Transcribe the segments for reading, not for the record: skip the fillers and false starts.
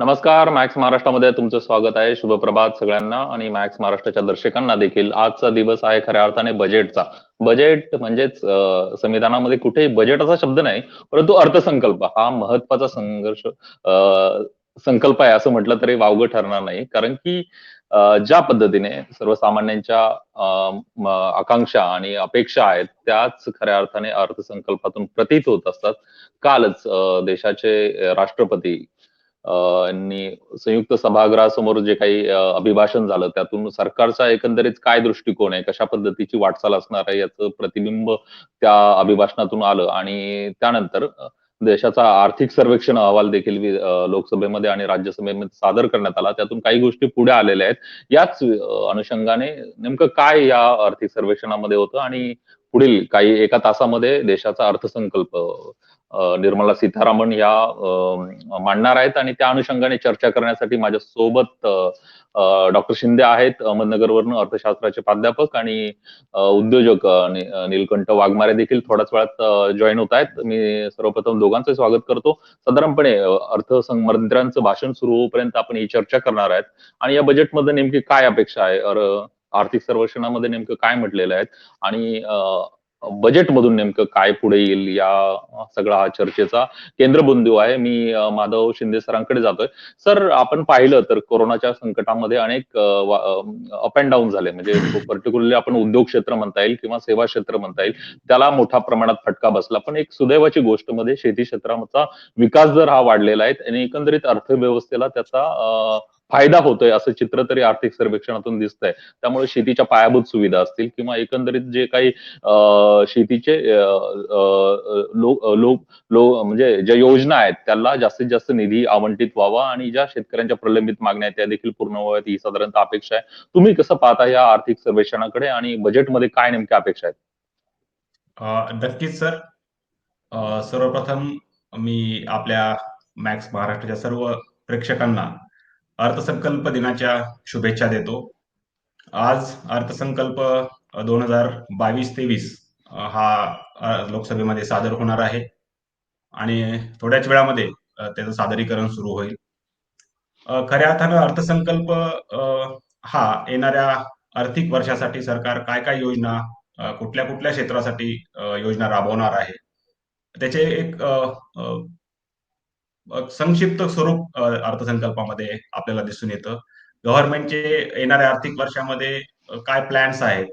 नमस्कार. मॅक्स महाराष्ट्रामध्ये तुमचं स्वागत आहे. शुभप्रभात सगळ्यांना आणि मॅक्स महाराष्ट्राच्या दर्शकांना देखील. आजचा दिवस आहे खऱ्या अर्थाने बजेटचा. बजेट म्हणजेच संविधानामध्ये कुठेही बजेट असा शब्द नाही, परंतु अर्थसंकल्प हा महत्वाचा संकल्प आहे असं म्हटलं तरी वावगं ठरणार नाही. कारण की ज्या पद्धतीने सर्वसामान्यांच्या आकांक्षा आणि अपेक्षा आहेत, त्याच खऱ्या अर्थाने अर्थसंकल्पातून प्रतीत होत असतात. कालच देशाचे राष्ट्रपती यांनी संयुक्त सभागृहासमोर जे काही अभिभाषण झालं, त्यातून सरकारचा एकंदरीत काय दृष्टिकोन आहे, कशा पद्धतीची वाटचाल असणार आहे, याचं प्रतिबिंब त्या अभिभाषणातून आलं आणि त्यानंतर देशाचा आर्थिक सर्वेक्षण अहवाल देखील लोकसभेमध्ये आणि राज्यसभेमध्ये सादर करण्यात आला. त्यातून काही गोष्टी पुढे आलेल्या आहेत. याच अनुषंगाने नेमकं काय या आर्थिक सर्वेक्षणामध्ये होतं आणि पुढील काही एका तासामध्ये देशाचा अर्थसंकल्प निर्मला सीतारामन या मांडणार आहेत आणि त्या अनुषंगाने चर्चा करण्यासाठी माझ्या सोबत डॉक्टर शिंदे आहेत, अहमदनगरवरून अर्थशास्त्राचे प्राध्यापक आणि उद्योजक नीलकंठ वाघमारे देखील थोड्याच वेळात जॉईन होत आहेत. मी सर्वप्रथम दोघांचं स्वागत करतो. साधारणपणे मंत्र्यांचं भाषण सुरू होईपर्यंत आपण ही चर्चा करणार आहेत आणि या बजेटमध्ये नेमकी काय अपेक्षा आहे, आर्थिक सर्वेक्षणामध्ये नेमकं काय म्हटलेलं आहे आणि बजेटमधून नेमकं काय पुढे येईल या सगळा हा चर्चेचा केंद्रबिंदू आहे. मी माधव शिंदे सरांकडे जातोय. सर, आपण पाहिलं तर कोरोनाच्या संकटामध्ये अनेक अप अँड डाऊन झाले. म्हणजे पर्टिक्युलरली आपण उद्योग क्षेत्र म्हणता येईल किंवा सेवा क्षेत्र म्हणता येईल, त्याला मोठ्या प्रमाणात फटका बसला. पण एक सुदैवाची गोष्ट मध्ये शेती क्षेत्राचा विकास जर हा वाढलेला आहे आणि एकंदरीत अर्थव्यवस्थेला त्याचा फायदा होतोय असं चित्र तरी आर्थिक सर्वेक्षणातून दिसतंय. त्यामुळे शेतीच्या पायाभूत सुविधा असतील किंवा एकंदरीत जे काही शेतीचे म्हणजे ज्या योजना आहेत त्याला जास्तीत जास्त निधी आवंटित व्हावा आणि ज्या शेतकऱ्यांच्या प्रलंबित मागण्या आहेत त्या देखील पूर्ण व्हाव्यात, ही साधारणतः अपेक्षा आहे. तुम्ही कसं पाहता या आर्थिक सर्वेक्षणाकडे आणि बजेटमध्ये काय नेमक्या अपेक्षा आहेत? नक्कीच सर. सर्वप्रथम मी आपल्या मॅक्स महाराष्ट्राच्या सर्व प्रेक्षकांना अर्थसंकल्प दिनाच्या शुभेच्छा देतो. आज अर्थसंकल्प 2022-23 हा लोकसभेमध्ये सादर होणार आहे आणि थोड्याच वेळामध्ये त्याचं सादरीकरण सुरू होईल. खऱ्या अर्थानं अर्थसंकल्प हा येणाऱ्या आर्थिक वर्षासाठी सरकार काय काय योजना, कुठल्या कुठल्या क्षेत्रासाठी योजना राबवणार आहे, त्याचे एक संक्षिप्त स्वरूप अर्थसंकल्पामध्ये आपल्याला दिसून येतं. गव्हर्नमेंटचे येणाऱ्या आर्थिक वर्षामध्ये काय प्लॅन्स आहेत,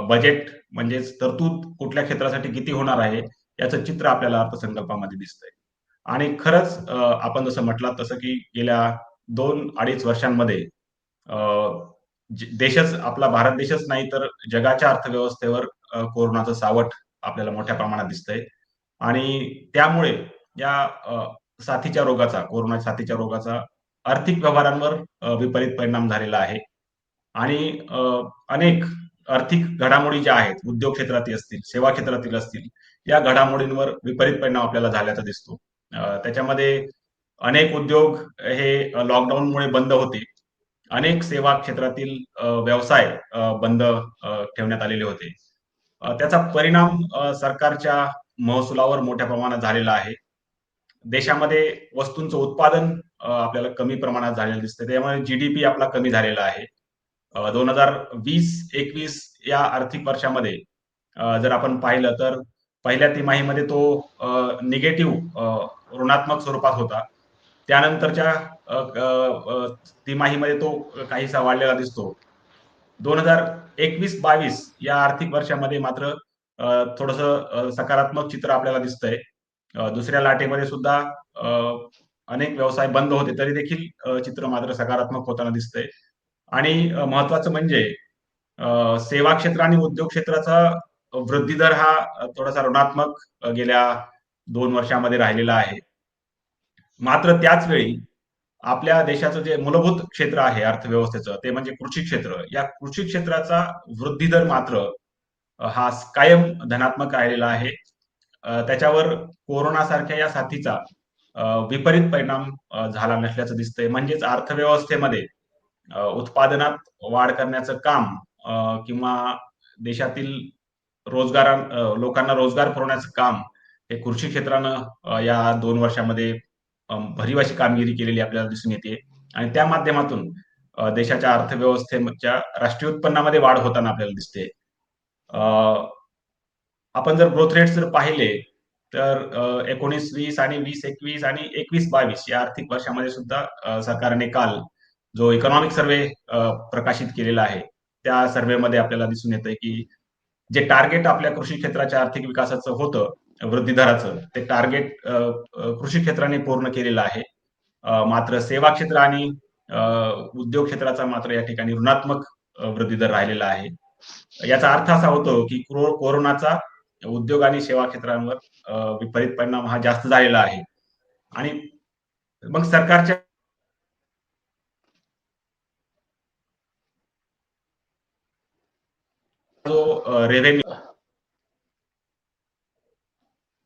बजेट म्हणजेच तरतूद कुठल्या क्षेत्रासाठी किती होणार आहे, याचं चित्र आपल्याला अर्थसंकल्पामध्ये दिसतंय. आणि खरंच आपण जसं म्हटलं तसं की गेल्या 2-2.5 वर्षांमध्ये देशच, आपला भारत देशच नाही तर जगाच्या अर्थव्यवस्थेवर कोरोनाचं सावट आपल्याला मोठ्या प्रमाणात दिसतंय आणि त्यामुळे या कोरोना साथीच्या रोगाचा आर्थिक व्यवहारांवर विपरीत परिणाम झालेला आहे आणि अनेक आर्थिक घडामोडी ज्या आहेत, उद्योग क्षेत्रातील असतील, सेवा क्षेत्रातील असतील, या घडामोडींवर विपरीत परिणाम आपल्याला झाल्याचा दिसतो. त्याच्यामध्ये अनेक उद्योग हे लॉकडाऊनमुळे बंद होते. अनेक सेवा क्षेत्रातील व्यवसाय बंद ठेवण्यात आलेले होते. त्याचा परिणाम सरकारच्या महसुलावर मोठ्या प्रमाणात झालेला आहे. देशामध्ये वस्तूंचं उत्पादन आपल्याला कमी प्रमाणात झालेलं दिसतं. त्यामुळे जीडीपी आपला कमी झालेला आहे. 2020-21 या आर्थिक वर्षामध्ये जर आपण पाहिलं तर पहिल्या तिमाहीमध्ये तो निगेटिव्ह ऋणात्मक स्वरूपात होता. त्यानंतरच्या तिमाहीमध्ये तो काहीसा वाढलेला दिसतो. 2021-22 या आर्थिक वर्षामध्ये मात्र थोडंसं सकारात्मक चित्र आपल्याला दिसतंय. दुसऱ्या लाटेमध्ये सुद्धा अनेक व्यवसाय बंद होते, तरी देखील चित्र मात्र सकारात्मक होताना दिसतंय. आणि महत्वाचं म्हणजे सेवा क्षेत्र आणि उद्योग क्षेत्राचा वृद्धी दर हा थोडासा ऋणात्मक गेल्या 2 वर्षामध्ये राहिलेला आहे. मात्र त्याच वेळी आपल्या देशाचं जे मूलभूत क्षेत्र आहे अर्थव्यवस्थेचं, ते म्हणजे कृषी क्षेत्र. या कृषी क्षेत्राचा वृद्धी दर मात्र हा कायम धनात्मक राहिलेला आहे. त्याच्यावर कोरोनासारख्या या साथीचा विपरीत परिणाम झाला नसल्याचं दिसतंय. म्हणजेच अर्थव्यवस्थेमध्ये उत्पादनात वाढ करण्याचं काम किंवा देशातील लोकांना रोजगार पुरवण्याचं काम हे कृषी क्षेत्रानं या 2 वर्षामध्ये भरीव अशी कामगिरी केलेली आपल्याला दिसून येते आणि त्या माध्यमातून देशाच्या अर्थव्यवस्थेच्या राष्ट्रीय उत्पन्नामध्ये वाढ होताना आपल्याला दिसते. आपण जर ग्रोथ रेट जर पाहिले तर 19-20 आणि 20-21 आणि 21-22 या आर्थिक वर्षामध्ये सुद्धा सरकारने काल जो इकॉनॉमिक सर्वे प्रकाशित केलेला आहे त्या सर्वेमध्ये आपल्याला दिसून येतंय की जे टार्गेट आपल्या कृषी क्षेत्राच्या आर्थिक विकासाचं होतं वृद्धी दराचं ते टार्गेट कृषी क्षेत्राने पूर्ण केलेलं आहे. मात्र सेवा क्षेत्र आणि उद्योग क्षेत्राचा मात्र या ठिकाणी ऋणात्मक वृद्धी दर राहिलेला आहे. याचा अर्थ असा होतो की कोरोनाचा उद्योग आणि सेवा क्षेत्रांवर विपरीत परिणाम हा जास्त झालेला आहे आणि मग सरकारच्या जो रेव्हेन्यू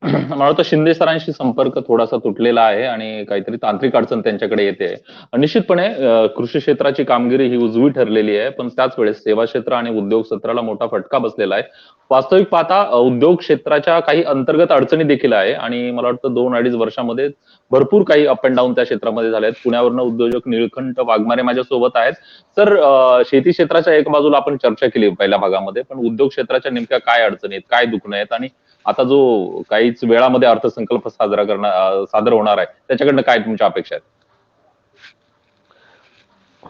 मला वाटतं शिंदे सरांशी संपर्क थोडासा तुटलेला आहे आणि काहीतरी तांत्रिक अडचण त्यांच्याकडे येते. निश्चितपणे कृषी क्षेत्राची कामगिरी ही उजवी ठरलेली आहे, पण त्याच वेळेस सेवा क्षेत्र आणि उद्योग क्षेत्राला मोठा फटका बसलेला आहे. वास्तविक पाहता उद्योग क्षेत्राच्या काही अंतर्गत अडचणी देखील आहे आणि मला वाटतं 2-2.5 वर्षामध्ये भरपूर काही अप अँड डाऊन त्या क्षेत्रामध्ये झाले आहेत. पुण्यावरनं उद्योजक निळकंठ वाघमारे माझ्यासोबत आहेत. तर शेती क्षेत्राच्या एक बाजूला आपण चर्चा केली पहिल्या भागामध्ये, पण उद्योग क्षेत्राच्या नेमक्या काय अडचणी आहेत, काय दुखणं आहेत आणि आता जो काहीच वेळामध्ये अर्थसंकल्प सादर होणार आहे त्याच्याकडनं काय तुमच्या अपेक्षा आहेत?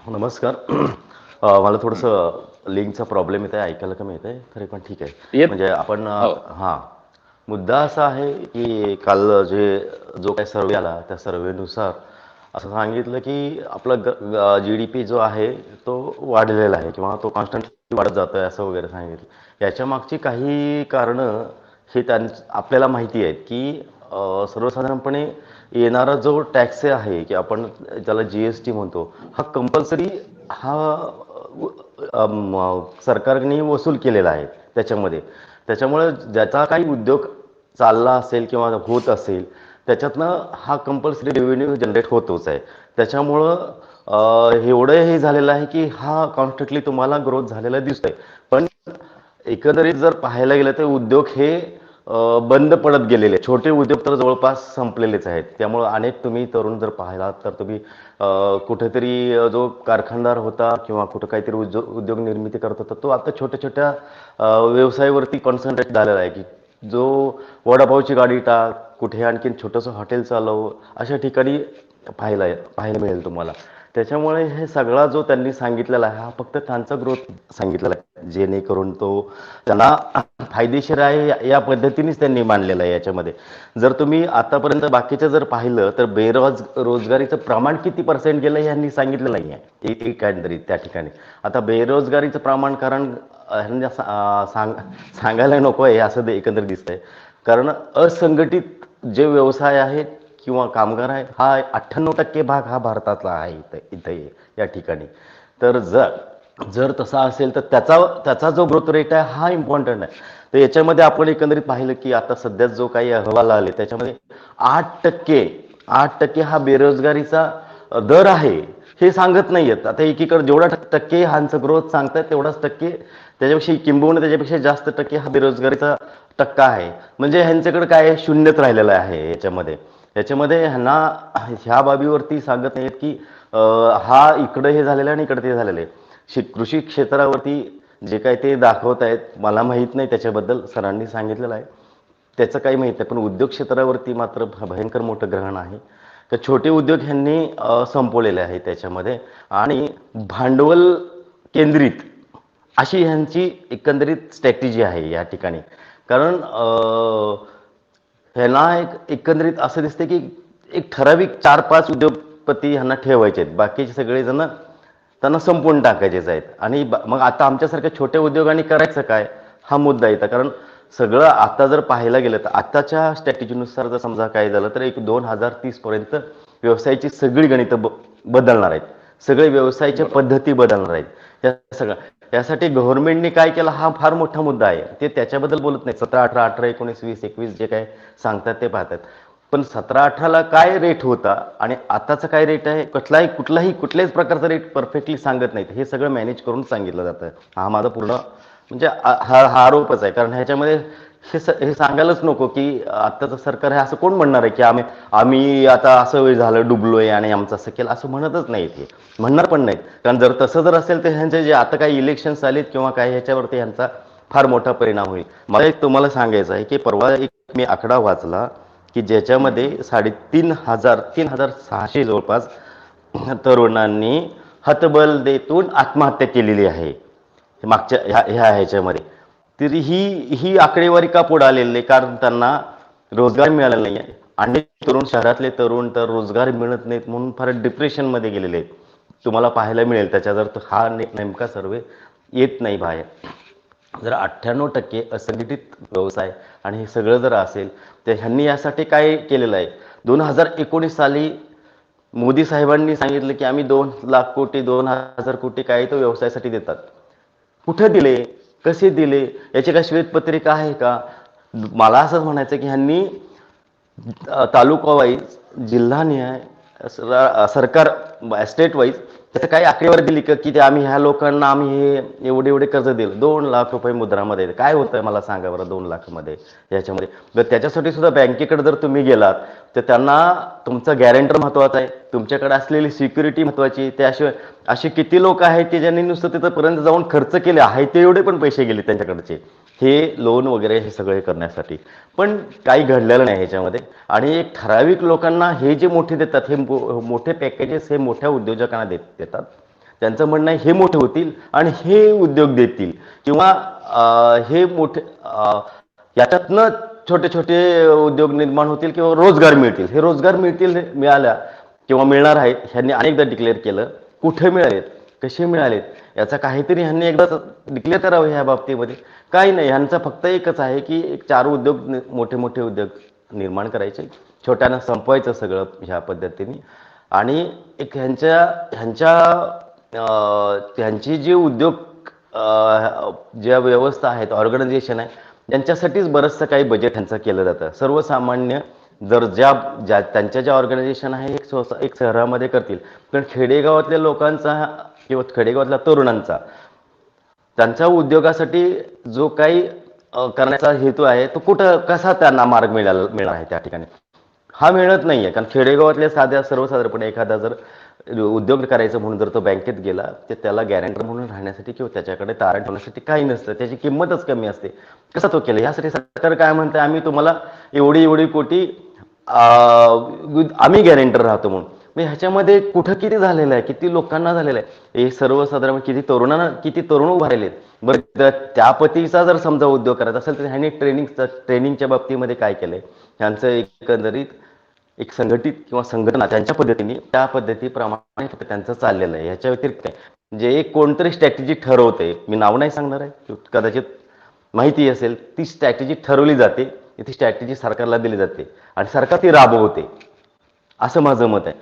नमस्कार. मला थोडंसं लिंकचा प्रॉब्लेम येत आहे, ऐकायला कमी येत आहे, तरी पण ठीक आहे. म्हणजे आपण हो. हां, मुद्दा असा आहे की काल जो काही सर्वे आला त्या सर्वेनुसार असं सांगितलं की आपला GDP जो आहे तो वाढलेला आहे किंवा तो कॉन्स्टंटली वाढत जातोय असं वगैरे सांगितलं. याच्या मागची काही कारणं हे आपल्याला माहिती आहेत की सर्वसाधारणपणे येणारा जो टॅक्स आहे की आपण त्याला GST म्हणतो, हा कंपल्सरी हा सरकारने वसूल केलेला आहे त्याच्यामुळे ज्याचा काही उद्योग चालला असेल किंवा होत असेल त्याच्यातनं हा कंपल्सरी रेव्हेन्यू जनरेट होतोच आहे. त्याच्यामुळं एवढं हे झालेलं आहे की हा कॉन्स्टंटली तुम्हाला ग्रोथ झालेला दिसतोय. पण एकंदरीत जर पाहायला गेलं तर उद्योग हे बंद पडत गेलेले, छोटे उद्योग तर जवळपास संपलेलेच आहेत. त्यामुळं अनेक तुम्ही तरुण जर पाहिलात तर तुम्ही कुठेतरी जो कारखानदार होता किंवा कुठं काहीतरी उद्योग निर्मिती करत होता तो आता छोट्या छोट्या व्यवसायावरती कॉन्सन्ट्रेट झालेला आहे की जो वडापावची गाडी टाक, कुठे आणखीन छोटंसं हॉटेल चालव, अशा ठिकाणी पाहायला मिळेल तुम्हाला. त्याच्यामुळे हे सगळा जो त्यांनी सांगितलेला आहे हा फक्त त्यांचा ग्रोथ सांगितलेला आहे, जेणेकरून तो त्यांना फायदेशीर आहे या पद्धतीनेच त्यांनी मांडलेलं आहे. याच्यामध्ये जर तुम्ही आतापर्यंत बाकीचं जर पाहिलं तर रोजगारीचं प्रमाण किती % गेलं यांनी सांगितलं नाही आहे एकंदरीत त्या ठिकाणी. आता बेरोजगारीचं प्रमाण कारण सांगायला नको आहे असं एकंदरीत दिसतंय, कारण असंघटित जे व्यवसाय आहेत किंवा कामगार आहेत हा 98% भाग हा भारतातला आहे इथे या ठिकाणी. तर जर तसा असेल तर त्याचा जो ग्रोथ रेट आहे हा इम्पॉर्टंट आहे. तर याच्यामध्ये आपण एकंदरीत पाहिलं की आता सध्या जो काही अहवाल आले त्याच्यामध्ये 8% हा बेरोजगारीचा दर आहे हे सांगत नाहीयेत. आता एकीकडे जेवढा टक्के ह्यांचं ग्रोथ सांगतात तेवढाच टक्के त्याच्यापेक्षा जास्त टक्के हा बेरोजगारीचा टक्का आहे. म्हणजे ह्यांच्याकडे काय शून्यच राहिलेलं आहे. याच्यामध्ये ह्यांना ह्या बाबीवरती सांगत नाहीत की हा इकडे हे झालेलं आहे आणि इकडे ते झालेलं आहे. कृषी क्षेत्रावरती जे काय ते दाखवत आहेत मला माहीत नाही, त्याच्याबद्दल सरांनी सांगितलेलं आहे त्याचं काही माहीत नाही. पण उद्योग क्षेत्रावरती मात्र भयंकर मोठं ग्रहण आहे. तर छोटे उद्योग ह्यांनी संपवलेले आहे त्याच्यामध्ये आणि भांडवल केंद्रित अशी ह्यांची एकंदरीत स्ट्रॅटेजी आहे या ठिकाणी. कारण ह्यांना एकंदरीत असं दिसते की एक ठराविक 4-5 उद्योगपती ह्यांना ठेवायचे आहेत, बाकीचे सगळेजण त्यांना संपवून टाकायचेच आहेत. आणि मग आता आमच्यासारख्या छोट्या उद्योगांनी करायचं काय हा मुद्दा येतं. कारण सगळं आता जर पाहायला गेलं तर आताच्या स्ट्रॅटेजीनुसार जर समजा काय झालं तर 2030 पर्यंत व्यवसायाची सगळी गणितं बदलणार आहेत, सगळे व्यवसायाच्या पद्धती बदलणार आहेत. यासाठी गव्हर्नमेंटने काय केलं हा फार मोठा मुद्दा आहे. ते त्याच्याबद्दल बोलत नाही. 17-18, 18, 19, 20, 21 जे काय सांगतात ते पाहतात. पण 17-18ला काय रेट होता आणि आताचा काय रेट आहे कुठल्याच प्रकारचा रेट परफेक्टली सांगत नाहीत. हे सगळं मॅनेज करून सांगितलं जातं. हा माझा पूर्ण म्हणजे हा आरोपच आहे. कारण ह्याच्यामध्ये हे सांगायलाच नको की आत्ताचं सरकार हे असं कोण म्हणणार आहे की आम्ही आम्ही आता असं झालं डुबलोय आणि आमचं असं केलं असं म्हणतच नाही ते, म्हणणार पण नाहीत. कारण जर तसं जर असेल तर ह्यांचे जे आता काही इलेक्शन्स आलेत किंवा काही ह्याच्यावरती ह्यांचा फार मोठा परिणाम होईल. मला एक तुम्हाला सांगायचं आहे की परवा एक मी आकडा वाचला की ज्याच्यामध्ये 3,600 जवळपास तरुणांनी हतबलतेतून आत्महत्या केलेली आहे मागच्या ह्याच्यामध्ये. तरी ही आकडेवारी का पुढे आलेली आहे? कारण त्यांना रोजगार मिळालेला नाही आहे. अनेक तरुण, शहरातले तरुण तर रोजगार मिळत नाहीत म्हणून फार डिप्रेशनमध्ये गेलेले आहेत. तुम्हाला पाहायला मिळेल त्याच्या जर हा नेमका सर्वे येत नाही बाहेर. जर 98% असंघटित व्यवसाय आणि हे सगळं जर असेल तर ह्यांनी यासाठी काय केलेलं आहे? 2019 साली मोदी साहेबांनी सांगितलं की आम्ही 2,00,000 कोटी 2,000 कोटी काही तो व्यवसायासाठी देतात. कुठे दिले, कसे दिले, याची काय श्वेतपत्रिका आहे का? मला असं म्हणायचं की ह्यांनी तालुका वाईज, जिल्हानिहाय, सरकार स्टेट वाईज त्याचं काही आकडेवारी दिली का की ते आम्ही ह्या लोकांना आम्ही हे एवढे एवढे कर्ज दिलं? 2,00,000 रुपये मुद्रामध्ये काय होतं मला सांगा बरं 2,00,000 मध्ये याच्यामध्ये? तर त्याच्यासाठी सुद्धा बँकेकडे जर तुम्ही गेलात तर त्यांना तुमचा गॅरेंटर महत्वाचा आहे, तुमच्याकडे असलेली सिक्युरिटी महत्वाची. त्याशिवाय असे किती लोक आहेत की ज्यांनी नुसतं तिथंपर्यंत जाऊन खर्च केले आहे ते एवढे पण पैसे गेले त्यांच्याकडचे हे लोन वगैरे हे सगळे करण्यासाठी. पण काही घडलेलं नाही ह्याच्यामध्ये. आणि एक ठराविक लोकांना हे जे मोठे देतात हे मोठे पॅकेजेस हे मोठ्या उद्योजकांना देतात. त्यांचं म्हणणं आहे हे मोठे होतील आणि हे उद्योग देतील किंवा हे मोठे याच्यातनं छोटे छोटे उद्योग निर्माण होतील किंवा रोजगार मिळतील. हे रोजगार मिळाल्या किंवा मिळणार आहेत ह्यांनी अनेकदा डिक्लेअर केलं. कुठे मिळालेत, कसे मिळालेत, याचा काहीतरी ह्यांनी एकदा डिक्लेअर करावं ह्या बाबतीमध्ये. काही नाही, ह्यांचं फक्त एकच आहे की एक 4 उद्योग मोठे मोठे उद्योग निर्माण करायचे, छोट्यानं संपवायचं सगळं ह्या पद्धतीने. आणि एक ह्यांची जी उद्योग ज्या व्यवस्था आहेत, ऑर्गनायझेशन आहे, यांच्यासाठीच बरंचसं काही बजेट ह्यांचं केलं जातं. सर्वसामान्य जर त्यांच्या ज्या ऑर्गनायझेशन आहे एक शहरामध्ये करतील, पण खेडेगावातल्या लोकांचा किंवा खेडेगावातल्या तरुणांचा त्यांच्या उद्योगासाठी जो काही करण्याचा हेतू आहे तो कसा त्यांना मार्ग मिळणार आहे त्या ठिकाणी? हा मिळत नाहीये. कारण खेडेगावातल्या सर्वसाधारणपणे एखादा जर उद्योग करायचं म्हणून जर तो बँकेत गेला तर त्याला गॅरंटर म्हणून राहण्यासाठी किंवा त्याच्याकडे तारण ठेवण्यासाठी काही नसतं, त्याची किंमतच कमी असते. कसा तो केला? यासाठी सरकार काय म्हणतं, आम्ही तुम्हाला एवढी एवढी कोटी आम्ही गॅरंटर राहतो म्हणून. मग ह्याच्यामध्ये कुठं किती झालेलं आहे, किती लोकांना झालेलं आहे? हे सर्वसाधारण किती तरुण उभा राहिलेत. बरं, त्या पतीचा जर समजा उद्योग करायचा असेल तर ह्यांनी ट्रेनिंगच्या बाबतीमध्ये काय केलंय? ह्यांचं एकंदरीत एक संघटित किंवा संघटना त्यांच्या पद्धतीने त्या पद्धतीप्रमाणे त्यांचं चाललेलं आहे. ह्याच्या व्यतिरिक्त जे एक कोणतरी स्ट्रॅटेजी ठरवते, मी नाव नाही सांगणार आहे, कदाचित माहिती असेल, ती स्ट्रॅटेजी ठरवली जाते, ती स्ट्रॅटेजी सरकारला दिली जाते आणि सरकार ती राबवते, असं माझं मत आहे.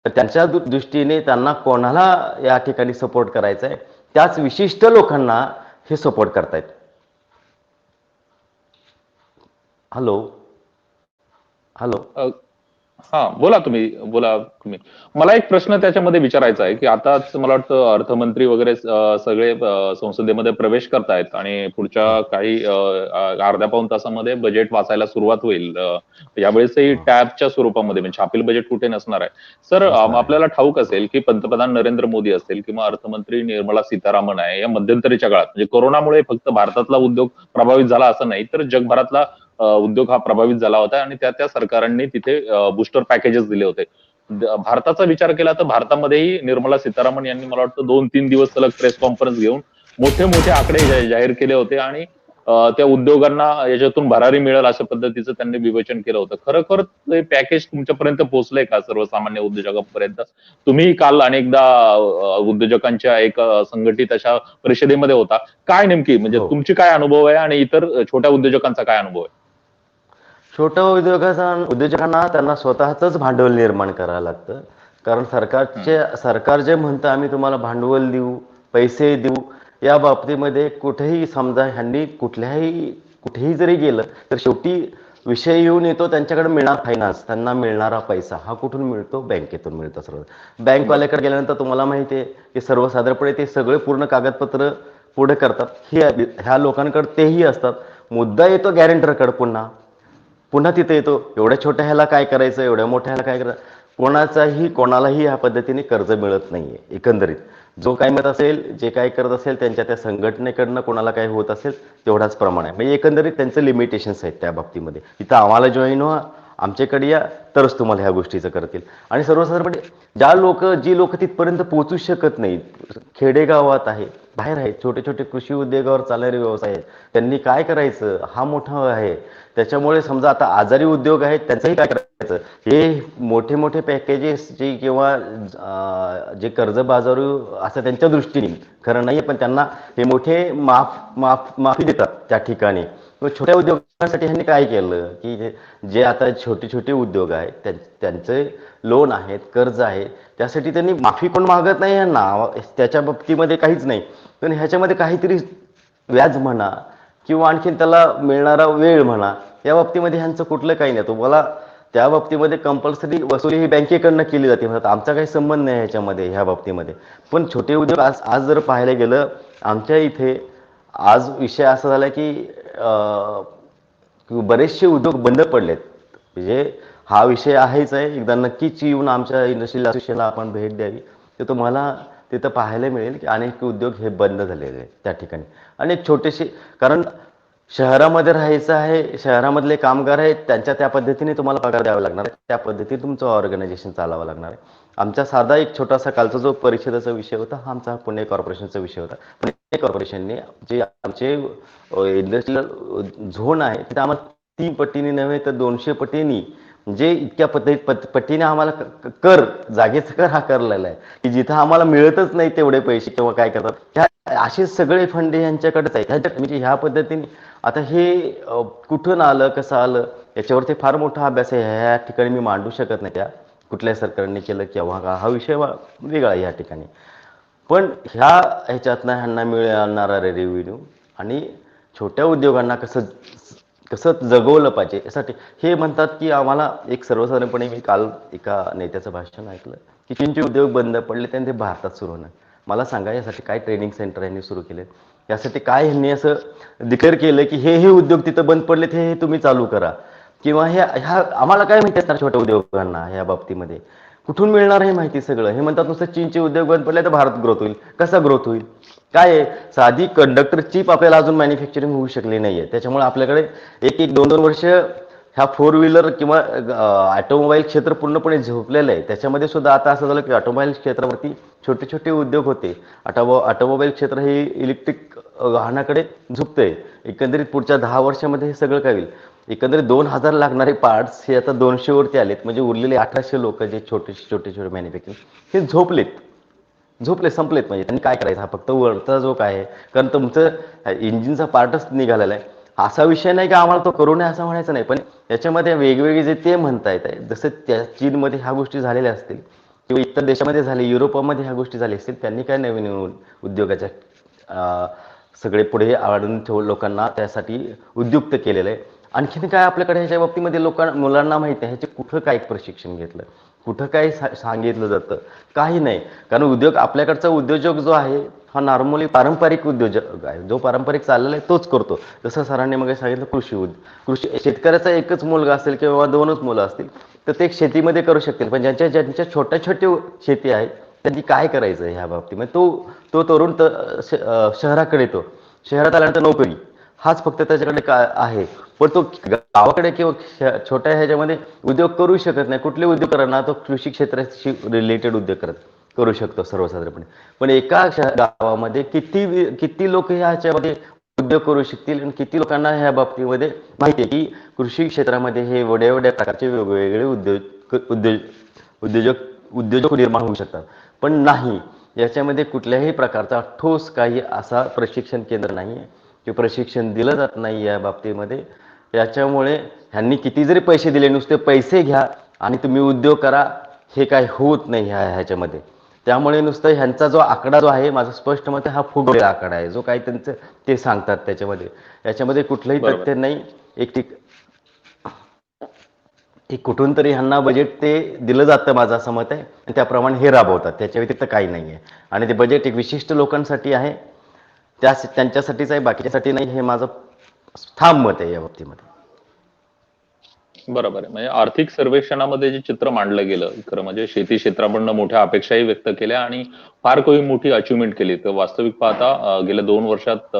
तर त्यांच्या दृष्टीने त्यांना कोणाला या ठिकाणी सपोर्ट करायचा आहे, त्याच विशिष्ट लोकांना हे सपोर्ट करतायत. हॅलो हॅलो हा, बोला तुम्ही. मला एक प्रश्न त्याच्यामध्ये विचारायचा आहे की आताच मला वाटतं अर्थमंत्री वगैरे सगळे संसदेमध्ये प्रवेश करतायत आणि पुढच्या काही अर्ध्या पाऊण तासामध्ये बजेट वाचायला सुरुवात होईल. यावेळेसही टॅबच्या स्वरूपामध्ये, म्हणजे छापील बजेट कुठे नसणार आहे. सर, आपल्याला ठाऊक असेल की पंतप्रधान नरेंद्र मोदी असतील किंवा अर्थमंत्री निर्मला सीतारामन आहे, या मध्यंतरीच्या काळात म्हणजे कोरोनामुळे फक्त भारतातला उद्योग प्रभावित झाला असं नाही, तर जगभरातला उद्योग हा प्रभावित झाला होता आणि त्या सरकारांनी तिथे बुस्टर पॅकेजेस दिले होते. भारताचा विचार केला तर भारतामध्येही निर्मला सीतारामन यांनी मला वाटतं 2-3 दिवस सलग प्रेस कॉन्फरन्स घेऊन मोठे मोठे आकडे जाहीर केले होते आणि त्या उद्योगांना याच्यातून भरारी मिळेल अशा पद्धतीचं त्यांनी विवेचन केलं होतं. खरोखर हे पॅकेज तुमच्यापर्यंत पोहोचलंय का सर्वसामान्य उद्योजकांपर्यंत? तुम्ही काल अनेकदा उद्योजकांच्या एक संघटित अशा परिषदेमध्ये होता. काय नेमकी म्हणजे तुमची काय अनुभव आहे आणि इतर छोट्या उद्योजकांचा काय अनुभव आहे? छोट्या उद्योजकांना त्यांना स्वतःच भांडवल निर्माण करावं लागतं. कारण सरकार जे म्हणतं आम्ही तुम्हाला भांडवल देऊ, पैसे देऊ, या बाबतीमध्ये कुठेही समजा ह्यांनी कुठेही जरी गेलं तर शेवटी विषय येऊन येतो त्यांच्याकडे मिळणार फायनान्स, त्यांना मिळणारा पैसा हा कुठून मिळतो? बँकेतून मिळतो. सर्व बँकवाल्याकडे गेल्यानंतर तुम्हाला माहिती आहे की सर्वसाधारणपणे ते सगळे पूर्ण कागदपत्र पुढे करतात. ह्या लोकांकडे तेही असतात. मुद्दा येतो गॅरेंटरकडे पुन्हा तिथे येतो, एवढ्या छोट्या ह्याला काय करायचं, एवढ्या मोठ्या ह्याला काय करायचं. कोणालाही ह्या पद्धतीने कर्ज मिळत नाहीये एकंदरीत. जो काय मत असेल, जे काय करत असेल, त्यांच्या त्या संघटनेकडनं कोणाला काय होत असेल तेवढाच प्रमाण आहे. म्हणजे एकंदरीत त्यांचं लिमिटेशन्स आहेत त्या बाबतीमध्ये. इथं आम्हाला जॉईन व्हा, आमच्याकडे या, तरच तुम्हाला ह्या गोष्टीचं करतील. आणि सर्वसाधारणपणे जी लोक तिथपर्यंत पोहोचू शकत नाहीत, खेडेगावात आहे, बाहेर आहेत, छोटे छोटे कृषी उद्योगावर चालणारे व्यवसाय आहेत, त्यांनी काय करायचं हा मोठा आहे. त्याच्यामुळे समजा आता आजारी उद्योग आहेत, त्यांचंही काय करायचं. हे मोठे मोठे पॅकेजेस जे किंवा जे कर्जबाजारू असं त्यांच्या दृष्टीने खरं नाही, पण त्यांना हे मोठे माफी देतात त्या ठिकाणी. छोट्या उद्योगासाठी ह्यांनी काय केलं की जे आता छोटे छोटे उद्योग आहेत त्यांचे लोन आहेत, कर्ज आहे, त्यासाठी त्यांनी माफी पण मागत नाही यांना, त्याच्या बाबतीमध्ये काहीच नाही. पण ह्याच्यामध्ये काहीतरी व्याज म्हणा किंवा आणखीन त्याला मिळणारा वेळ म्हणा, या बाबतीमध्ये ह्यांचं कुठलं काही नाही. तुम्हाला त्या बाबतीमध्ये कंपल्सरी वसुली ही बँकेकडनं केली जाते, म्हणतात आमचा काही संबंध नाही ह्याच्यामध्ये, ह्या बाबतीमध्ये. पण छोटे उद्योग आज जर पाहायला गेलं, आमच्या इथे आज विषय असा झाला की बरेचसे उद्योग बंद पडलेत. म्हणजे हा विषय आहेच आहे, एकदा नक्कीच येऊन आमच्या इंडस्ट्रियल असोसिएशनला आपण भेट द्यावी, तर तुम्हाला तिथं पाहायला मिळेल की अनेक उद्योग हे बंद झालेले आहेत त्या ठिकाणी. अनेक छोटेसे, कारण शहरामध्ये राहायचं आहे, शहरामधले कामगार आहेत, त्यांच्या त्या पद्धतीने तुम्हाला पगार द्यावा लागणार आहे, त्या पद्धतीने तुमचं ऑर्गनायझेशन चालवावं लागणार आहे. आमचा साधा एक छोटासा कालचा जो परिषदेचा विषय होता, हा आमचा पुणे कॉर्पोरेशनचा विषय होता. पुणे कॉर्पोरेशनने जे आमचे इंडस्ट्रियल झोन आहे तिथे आम्हाला 3 पटीने नव्हे तर 200 पटीने, म्हणजे इतक्या पटीने आम्हाला कर, जागेचा कर आकारलेला आहे की जिथं आम्हाला मिळतच नाही तेवढे पैसे किंवा काय करतात. असे सगळे फंड यांच्याकडेच आहेत. म्हणजे ह्या पद्धतीने आता हे कुठून आलं, कसं आलं, याच्यावरती फार मोठा अभ्यास आहे. ह्या ठिकाणी मी मांडू शकत नाही, त्या कुठल्या सरकारने केलं किंवा हा विषय वेगळा आहे या ठिकाणी. पण ह्याच्यातनं ह्यांना मिळणारा रेव्हेन्यू आणि छोट्या उद्योगांना कसं जगवलं पाहिजे यासाठी हे म्हणतात की आम्हाला एक सर्वसाधारणपणे, मी काल एका नेत्याचं भाषण ऐकलं की चीनचे उद्योग बंद पडले त्यांनी ते भारतात सुरू होणार. मला सांगा यासाठी काय ट्रेनिंग सेंटर यांनी सुरू केले, यासाठी काय ह्यांनी असं डिक्लेअर केलं की हे उद्योग तिथं बंद पडलेत, हे तुम्ही चालू करा, किंवा आम्हाला काय माहिती असणार छोट्या उद्योगांना ह्या बाबतीमध्ये कुठून मिळणार हे माहिती सगळं. हे म्हणतात नुसतं चीनचे उद्योग बंद पडले तर भारत ग्रोथ होईल. कसा ग्रोथ होईल, काय आहे, साधी कंडक्टर चिप आपल्याला अजून मॅन्युफॅक्चरिंग होऊ शकली नाहीये. त्याच्यामुळे आपल्याकडे 1-2 वर्ष ह्या 4 व्हीलर किंवा ऑटोमोबाईल क्षेत्र पूर्णपणे झोपलेलं आहे. त्याच्यामध्ये सुद्धा आता असं झालं की ऑटोमोबाईल क्षेत्रावरती छोटे छोटे उद्योग होते, ऑटोमोबाईल क्षेत्र हे इलेक्ट्रिक वाहनाकडे झुकतंय. एकंदरीत पुढच्या 10 वर्षामध्ये हे सगळं काय होईल, एकंदरीत 2000 लागणारे पार्ट्स हे आता 200 वरती आलेत. म्हणजे उरलेले 1800 लोक जे छोटे मॅन्युफॅक्चरिंग हे झोपले, संपलेत. म्हणजे त्यांनी काय करायचं, हा फक्त वरचा जो काय आहे, कारण तुमचं इंजिनचा पार्टच निघालेला आहे. असा विषय नाही की आम्हाला तो करू नये असं म्हणायचं नाही, पण याच्यामध्ये वेगवेगळे जे ते म्हणता येत आहे, जसं त्या चीनमध्ये ह्या गोष्टी झालेल्या असतील किंवा इतर देशामध्ये झाले, युरोपामध्ये ह्या गोष्टी झाल्या असतील, त्यांनी काय नवीन उद्योगाच्या सगळे पुढे आणून लोकांना त्यासाठी उद्युक्त केलेलं आहे. आणखीन काय आपल्याकडे ह्याच्या बाबतीमध्ये मुलांना माहिती आहे, ह्याचे कुठं काय प्रशिक्षण घेतलं, कुठं काय सांगितलं जातं, काही नाही. कारण उद्योग, आपल्याकडचा उद्योजक जो आहे हा नॉर्मली पारंपरिक उद्योजक आहे, जो पारंपरिक चाललेला आहे तोच करतो. जसं सरांनी मग सांगितलं, कृषी शेतकऱ्याचा एकच मुलगा असेल किंवा 2च मुलं असतील तर ते शेतीमध्ये करू शकतील, पण ज्यांच्या छोट्या शेती आहे त्यांनी काय करायचं ह्या बाबतीमध्ये, तो तरुण शहराकडे येतो. शहरात आल्यानंतर नोकरी हाच फक्त त्याच्याकडे काय आहे, पण तो गावाकडे किंवा छोट्या ह्याच्यामध्ये उद्योग करू शकत नाही. कुठले उद्योग करणार, तो कृषी क्षेत्राशी रिलेटेड उद्योग करू शकतो सर्वसाधारणपणे. पण एका गावामध्ये किती लोक ह्याच्यामध्ये उद्योग करू शकतील आणि किती लोकांना ह्या बाबतीमध्ये माहिती आहे की कृषी क्षेत्रामध्ये हे वेगळ्या प्रकारचे वेगवेगळे उद्योजक निर्माण होऊ शकतात. पण नाही, याच्यामध्ये कुठल्याही प्रकारचा ठोस काही असा प्रशिक्षण केंद्र नाही आहे की प्रशिक्षण दिलं जात नाही या बाबतीमध्ये. याच्यामुळे ह्यांनी किती जरी पैसे दिले, नुसते पैसे घ्या आणि तुम्ही उद्योग करा, हे काय होत नाही ह्याच्यामध्ये. त्यामुळे नुसतं ह्यांचा जो आकडा जो आहे, माझं स्पष्ट मत आहे, हा फुगलेला आकडा आहे, जो काही त्यांचं ते सांगतात याच्यामध्ये कुठलंही तथ्य नाही. एक कुठून तरी ह्यांना बजेट ते दिलं जातं, माझं असं मत आहे, आणि त्याप्रमाणे हे राबवतात, त्याच्या व्यतिरिक्त काही नाही आहे. आणि ते बजेट एक विशिष्ट लोकांसाठी आहे, त्यांच्यासाठीच आहे, बाकीच्यासाठी नाही, हे माझं ठाम मत आहे या बाबतीमध्ये. बरोबर आहे. म्हणजे आर्थिक सर्वेक्षणामध्ये जे चित्र मांडलं गेलं, खरं म्हणजे शेती क्षेत्राकडनं मोठ्या अपेक्षाही व्यक्त केल्या आणि फार काही मोठी अचिव्हमेंट केली. तर वास्तविक पाहता गेल्या 2 वर्षात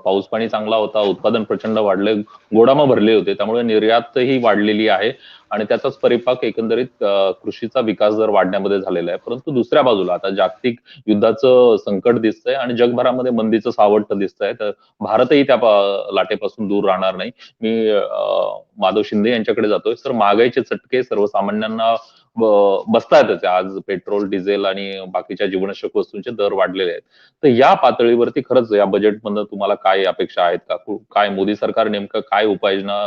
पाऊस पाणी चांगला होता, उत्पादन प्रचंड वाढले, गोदामं भरले होते. त्यामुळे निर्यातही वाढलेली आहे आणि त्याचाच परिपाक एकंदरीत कृषीचा विकास दर वाढण्यामध्ये झालेला आहे. परंतु दुसऱ्या बाजूला आता जागतिक युद्धाचं संकट दिसतंय आणि जगभरामध्ये मंदीचं सावट दिसतंय. तर भारतही त्या लाटेपासून दूर राहणार नाही. मी माधव शिंदे यांच्याकडे जातोय. सर, महागाईचे चटके सर्वसामान्यांना बसतायतच. आज पेट्रोल, डिझेल आणि बाकीच्या जीवनावश्यक वस्तूंचे दर वाढलेले आहेत. तर या पातळीवरती खरंच या बजेटमधनं तुम्हाला काय अपेक्षा आहेत का? काय मोदी सरकार नेमकं काय उपाययोजना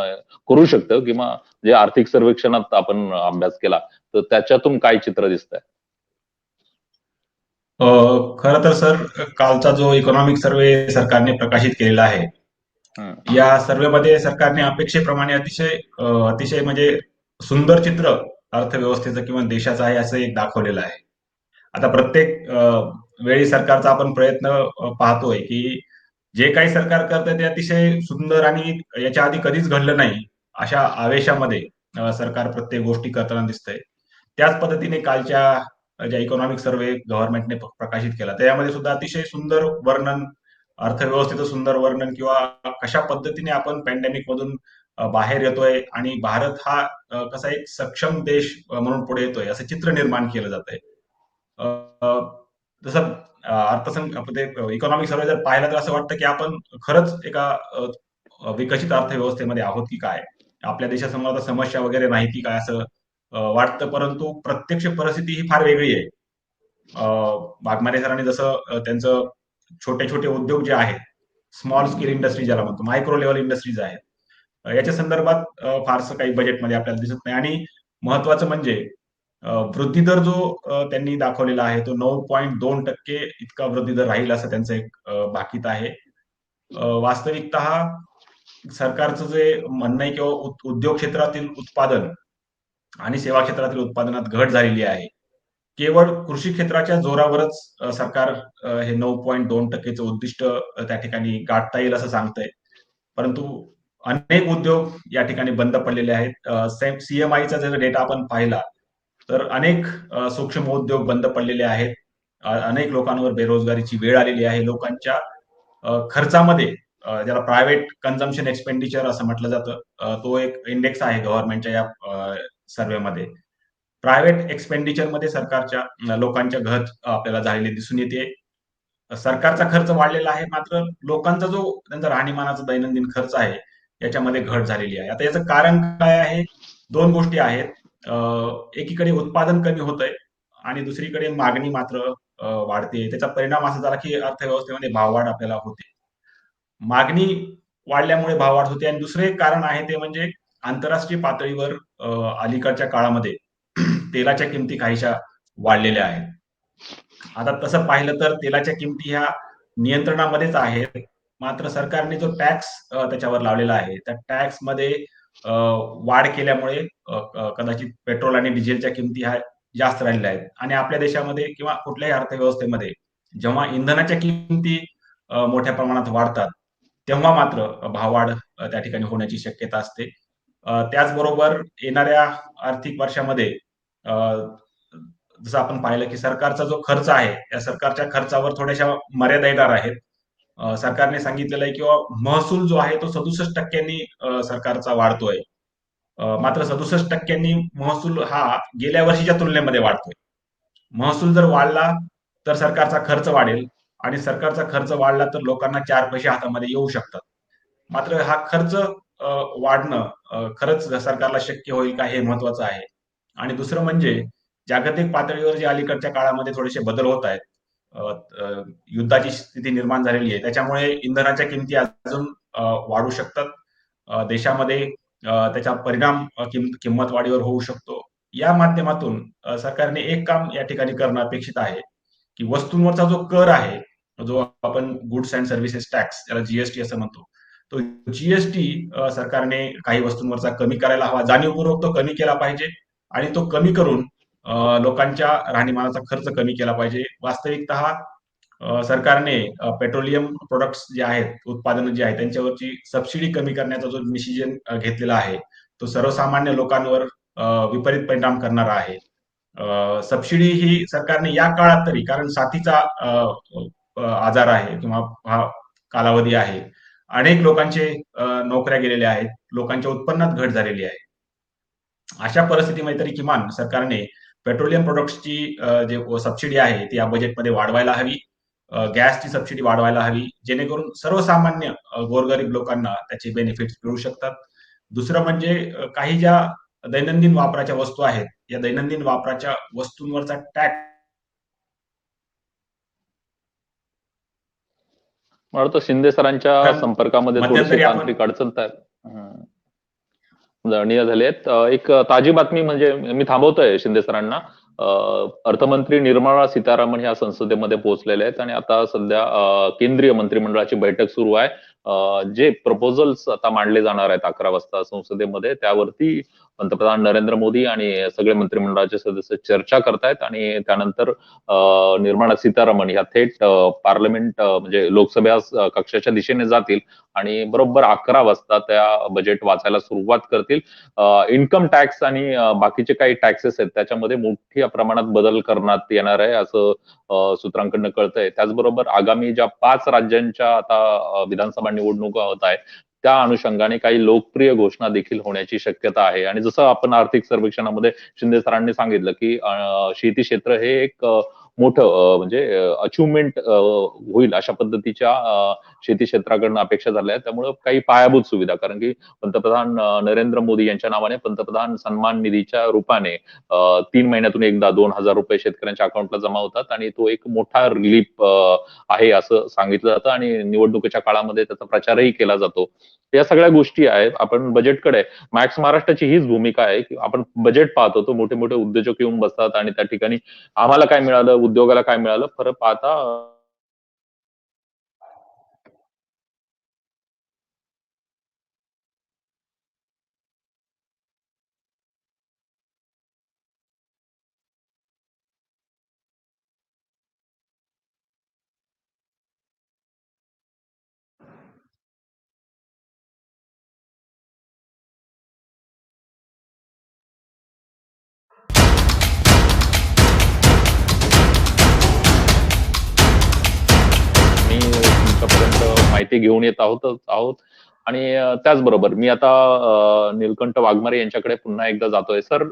करू शकतं किंवा जे आर्थिक सर्वेक्षणात आपण अभ्यास केला, तर त्याच्यातून काय चित्र दिसतंय? खरं तर सर, कालचा जो इकॉनॉमिक सर्वे सरकारने प्रकाशित केलेला आहे, हं. या सर्वेमध्ये सरकारने अपेक्षेप्रमाणे अतिशय म्हणजे सुंदर चित्र अर्थव्यवस्थेचं किंवा देशाचं आहे असं एक दाखवलेलं आहे. आता प्रत्येक वेळी सरकारचा आपण प्रयत्न पाहतोय की जे काही सरकार करतंय ते अतिशय सुंदर आणि याच्या आधी कधीच घडलं नाही अशा आवेशामध्ये सरकार प्रत्येक गोष्टी करताना दिसतंय. त्याच पद्धतीने कालच्या ज्या इकॉनॉमिक सर्वे गव्हर्नमेंटने प्रकाशित केला त्यामध्ये सुद्धा अतिशय सुंदर वर्णन, अर्थव्यवस्थेचं सुंदर वर्णन किंवा कशा पद्धतीने आपण पॅन्डेमिक मधून बाहेर येतोय आणि भारत हा कसा एक सक्षम देश म्हणून पुढे येतोय असं चित्र निर्माण केलं जातंय. जसं इकॉनॉमिक सर्वे जर पाहिला तर असं वाटतं की आपण खरंच एका विकसित अर्थव्यवस्थेमध्ये आहोत की काय, आपल्या देशासमोर आता समस्या वगैरे नाही की काय असं वाटतं. परंतु प्रत्यक्ष परिस्थिती ही फार वेगळी आहे. वाघमारे सरांनी जसं त्यांचं छोटे छोटे उद्योग जे आहेत, स्मॉल स्केल इंडस्ट्री ज्याला म्हणतो, मायक्रो लेव्हल इंडस्ट्रीज आहेत, याच्या संदर्भात फारसं काही बजेटमध्ये आपल्याला दिसत नाही. आणि महत्वाचं म्हणजे वृद्धी दर जो त्यांनी दाखवलेला आहे तो 9.2% इतका वृद्धी दर राहील असं त्यांचं एक भाकीत आहे. वास्तविकतः सरकारचं जे म्हणणं आहे किंवा उद्योग क्षेत्रातील उत्पादन आणि सेवा क्षेत्रातील उत्पादनात घट झालेली आहे. केवळ कृषी क्षेत्राच्या जोरावरच सरकार हे 9.2%चं उद्दिष्ट त्या ठिकाणी गाठता येईल असं सांगतंय. परंतु अनेक उद्योग या ठिकाणी बंद पडलेले आहेत. सीएमआयचा जर डेटा आपण पाहिला तर अनेक सूक्ष्म उद्योग बंद पडलेले आहेत. अनेक लोकांवर बेरोजगारीची वेळ आलेली आहे. लोकांच्या खर्चामध्ये ज्याला प्रायव्हेट कन्झम्पशन एक्सपेंडिचर असं म्हटलं जातं, तो एक इंडेक्स आहे गव्हर्नमेंटच्या या सर्व्हेमध्ये. प्रायव्हेट एक्सपेंडिचर मध्ये सरकारच्या लोकांच्या घट आपल्याला झालेली दिसून येते. सरकारचा खर्च वाढलेला आहे, मात्र लोकांचा जो त्यांचा राहणीमानाचा दैनंदिन खर्च आहे याच्यामध्ये घट झालेली आहे. आता याचं कारण काय आहे? 2 गोष्टी आहेत. एकीकडे उत्पादन कमी होतंय आणि दुसरीकडे मागणी मात्र वाढते. त्याचा परिणाम असा झाला की अर्थव्यवस्थेमध्ये भाववाढ आपल्याला होते. मागणी वाढल्यामुळे भाववाढ होते आणि दुसरे एक कारण आहे ते म्हणजे आंतरराष्ट्रीय पातळीवर अलीकडच्या काळामध्ये तेलाच्या किमती काहीशा वाढलेल्या आहेत. आता तसं पाहिलं तर तेलाच्या किमती ह्या नियंत्रणामध्येच आहेत. मात्र सरकारने जो टॅक्स त्याच्यावर लावलेला आहे, त्या टॅक्समध्ये वाढ केल्यामुळे कदाचित पेट्रोल आणि डिझेलच्या किमती ह्या जास्त राहिलेल्या आहेत. आणि आपल्या देशामध्ये किंवा कुठल्याही अर्थव्यवस्थेमध्ये जेव्हा इंधनाच्या किमती मोठ्या प्रमाणात वाढतात, तेव्हा मात्र भाववाढ त्या ठिकाणी होण्याची शक्यता असते. त्याचबरोबर येणाऱ्या आर्थिक वर्षामध्ये जसं आपण पाहिलं की सरकारचा जो खर्च आहे, त्या सरकारच्या खर्चावर थोड्याशा मर्यादा येणार आहेत. सरकारने सांगितलेलं आहे किंवा महसूल जो आहे तो 67% सरकारचा वाढतोय. मात्र 67% महसूल हा गेल्या वर्षीच्या तुलनेमध्ये वाढतोय. महसूल जर वाढला तर सरकारचा खर्च वाढेल आणि सरकारचा खर्च वाढला तर लोकांना 4 पैसे हातामध्ये येऊ शकतात. मात्र हा खर्च वाढणं खरंच सरकारला शक्य होईल का हे महत्वाचं आहे. आणि दुसरं म्हणजे जागतिक पातळीवर जे अलीकडच्या काळामध्ये थोडेसे बदल होत आहेत, युद्धाची स्थिती निर्माण झालेली आहे, त्याच्यामुळे इंधनाच्या किमती अजून वाढू शकतात. देशामध्ये त्याचा परिणाम किंमत वाढीवर होऊ शकतो. या माध्यमातून सरकारने एक काम या ठिकाणी करणं अपेक्षित आहे की वस्तूंवरचा जो कर आहे, जो आपण गुड्स अँड सर्व्हिसेस टॅक्स, त्याला जीएसटी असं म्हणतो, तो जीएसटी सरकारने काही वस्तूंवरचा कमी करायला हवा. जाणीवपूर्वक तो कमी केला पाहिजे आणि तो कमी करून लोकांच्या राहणीमानाचा खर्च कमी केला पाहिजे. वास्तविकतः सरकारने पेट्रोलियम प्रोडक्ट्स जे आहेत, उत्पादनं जी आहेत, त्यांच्यावरची सबसिडी कमी करण्याचा जो डिसिजन घेतलेला आहे, तो सर्वसामान्य लोकांवर विपरीत परिणाम करणारा आहे. सबसिडी ही सरकारने या काळात तरी, कारण साथीचा आजार आहे किंवा हा कालावधी आहे, अनेक लोकांचे नोकऱ्या गेलेल्या आहेत, लोकांच्या उत्पन्नात घट झालेली आहे. अशा परिस्थितीमध्ये तरी किमान सरकारने पेट्रोलियम प्रोडक्ट्सची जे सबसिडी आहे ती या बजेटमध्ये वाढवायला हवी. गॅसची सबसिडी वाढवायला हवी, जेणेकरून सर्वसामान्य गोरगरीब लोकांना त्याचे बेनिफिट्स मिळू शकतात. दुसरं म्हणजे काही ज्या दैनंदिन वापराच्या वस्तू आहेत, या दैनंदिन वापराच्या वस्तूंवरचा टॅक्स मला वाटतं शिंदे सरांच्या संपर्कामध्ये थोडीशी मध्यंतरी आपण तांत्रिक अडचण दयनीय झाली आहेत. एक ताजी बातमी म्हणजे मी थांबवतोय शिंदे सरांना. अर्थमंत्री निर्मला सीतारामन ह्या संसदेमध्ये पोहोचलेले आहेत आणि आता सध्या केंद्रीय मंत्रिमंडळाची बैठक सुरू आहे. जे प्रपोजल्स आता मांडले जाणार आहेत 11 वाजता संसदेमध्ये, त्यावरती पंतप्रधान नरेंद्र मोदी आणि सगळे मंत्रिमंडळाचे सदस्य चर्चा करतायत आणि त्यानंतर निर्मला सीतारामन ह्या थेट पार्लमेंट म्हणजे लोकसभा कक्षाच्या दिशेने जातील आणि बरोबर 11 वाजता त्या बजेट वाचायला सुरुवात करतील. इन्कम टॅक्स आणि बाकीचे काही टॅक्सेस आहेत त्याच्यामध्ये मोठ्या प्रमाणात बदल करण्यात येणार आहे असं सूत्रांकडनं कळतंय. त्याचबरोबर आगामी ज्या 5 राज्यांच्या आता विधानसभा निवडणुका होत आहेत त्या अनुषंगाने काही लोकप्रिय घोषणा देखील होण्याची शक्यता आहे. आणि जसं आपण आर्थिक सर्वेक्षणामध्ये शिंदे सरांनी सांगितलं की शेती क्षेत्र हे एक मोठं म्हणजे अचिव्हमेंट होईल अशा पद्धतीच्या शेती क्षेत्राकडनं अपेक्षा झाल्या आहेत. त्यामुळे काही पायाभूत सुविधा, कारण की पंतप्रधान नरेंद्र मोदी यांच्या नावाने पंतप्रधान सन्मान निधीच्या रूपाने 3 महिन्यातून एकदा 2,000 रुपये शेतकऱ्यांच्या अकाउंटला जमा होतात आणि तो एक मोठा रिलीफ आहे असं सांगितलं जातं आणि निवडणुकीच्या काळामध्ये त्याचा प्रचारही केला जातो. या सगळ्या गोष्टी आहेत. आपण बजेटकडे मॅक्स महाराष्ट्राची हीच भूमिका आहे की आपण बजेट पाहतो, तो मोठे मोठे उद्योजक येऊन बसतात आणि त्या ठिकाणी आम्हाला काय मिळालं, उद्योगाला काय मिळालं, फरक पाहता मी तुमच्यापर्यंत माहिती घेऊन येत आहोत आणि त्याचबरोबर मी आता नीलकंठ वाघमारे यांच्याकडे पुन्हा एकदा जातोय. सर,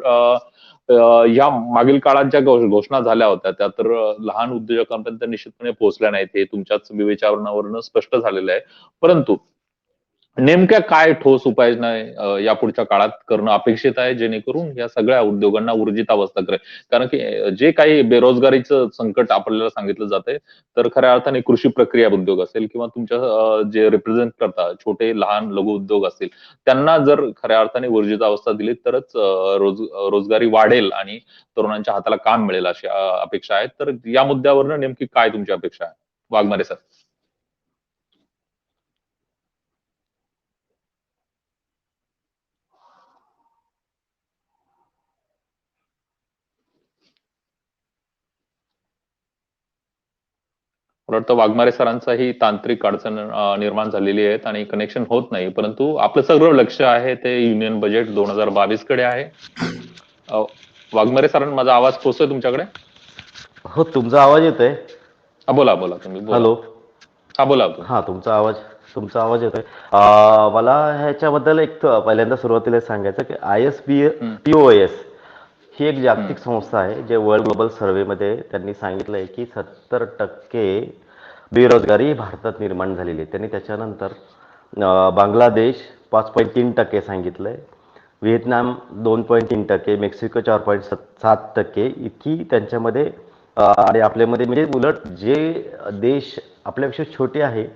या मागील काळात ज्या घोषणा झाल्या होत्या त्या तर लहान उद्योजकांपर्यंत निश्चितपणे पोहोचल्या नाहीत, हे तुमच्याच विवेचनावरून स्पष्ट झालेलं आहे. परंतु नेमक्या काय ठोस उपाययोजना यापुढच्या काळात करणं अपेक्षित आहे जेणेकरून या सगळ्या उद्योगांना ऊर्जित अवस्था करेल? कारण की जे काही बेरोजगारीचं संकट आपल्याला सांगितलं जातंय, तर खऱ्या अर्थाने कृषी प्रक्रिया उद्योग असेल किंवा तुमच्या जे रिप्रेझेंट करतात छोटे लहान लघु उद्योग असतील, त्यांना जर खऱ्या अर्थाने ऊर्जित अवस्था दिली तरच रोजगारी वाढेल आणि तरुणांच्या हाताला काम मिळेल अशी अपेक्षा आहे. तर या मुद्द्यावरनं नेमकी काय तुमची अपेक्षा आहे, वाघमारे सर? मला वाटतं वाघमारे सरांचाही तांत्रिक अडचण निर्माण झालेली आहेत आणि कनेक्शन होत नाही. परंतु आपलं सगळं लक्ष आहे ते युनियन बजेट 2022 कडे आहे. वाघमारे सरांना माझा आवाज पोहोचतोय तुमच्याकडे? हो, तुमचा आवाज येतोय. बोला बोला तुम्ही बोला. हॅलो. हा बोला. हा, तुमचा आवाज येतोय. मला ह्याच्याबद्दल एक पहिल्यांदा सुरुवातीला सांगायचं की ISPOS ही एक जागतिक संस्था आहे, जे वर्ल्ड ग्लोबल सर्व्हेमध्ये त्यांनी सांगितलंय की 70% बेरोजगारी भारतात निर्माण झालेली आहे. त्यांनी त्याच्यानंतर बांगलादेश 5.3% सांगितलंय, व्हिएतनाम 2.3%, मेक्सिको 4.7% इतकी त्यांच्यामध्ये आणि आपल्यामध्ये म्हणजे उलट जे देश आपल्यापेक्षा छोटे आहे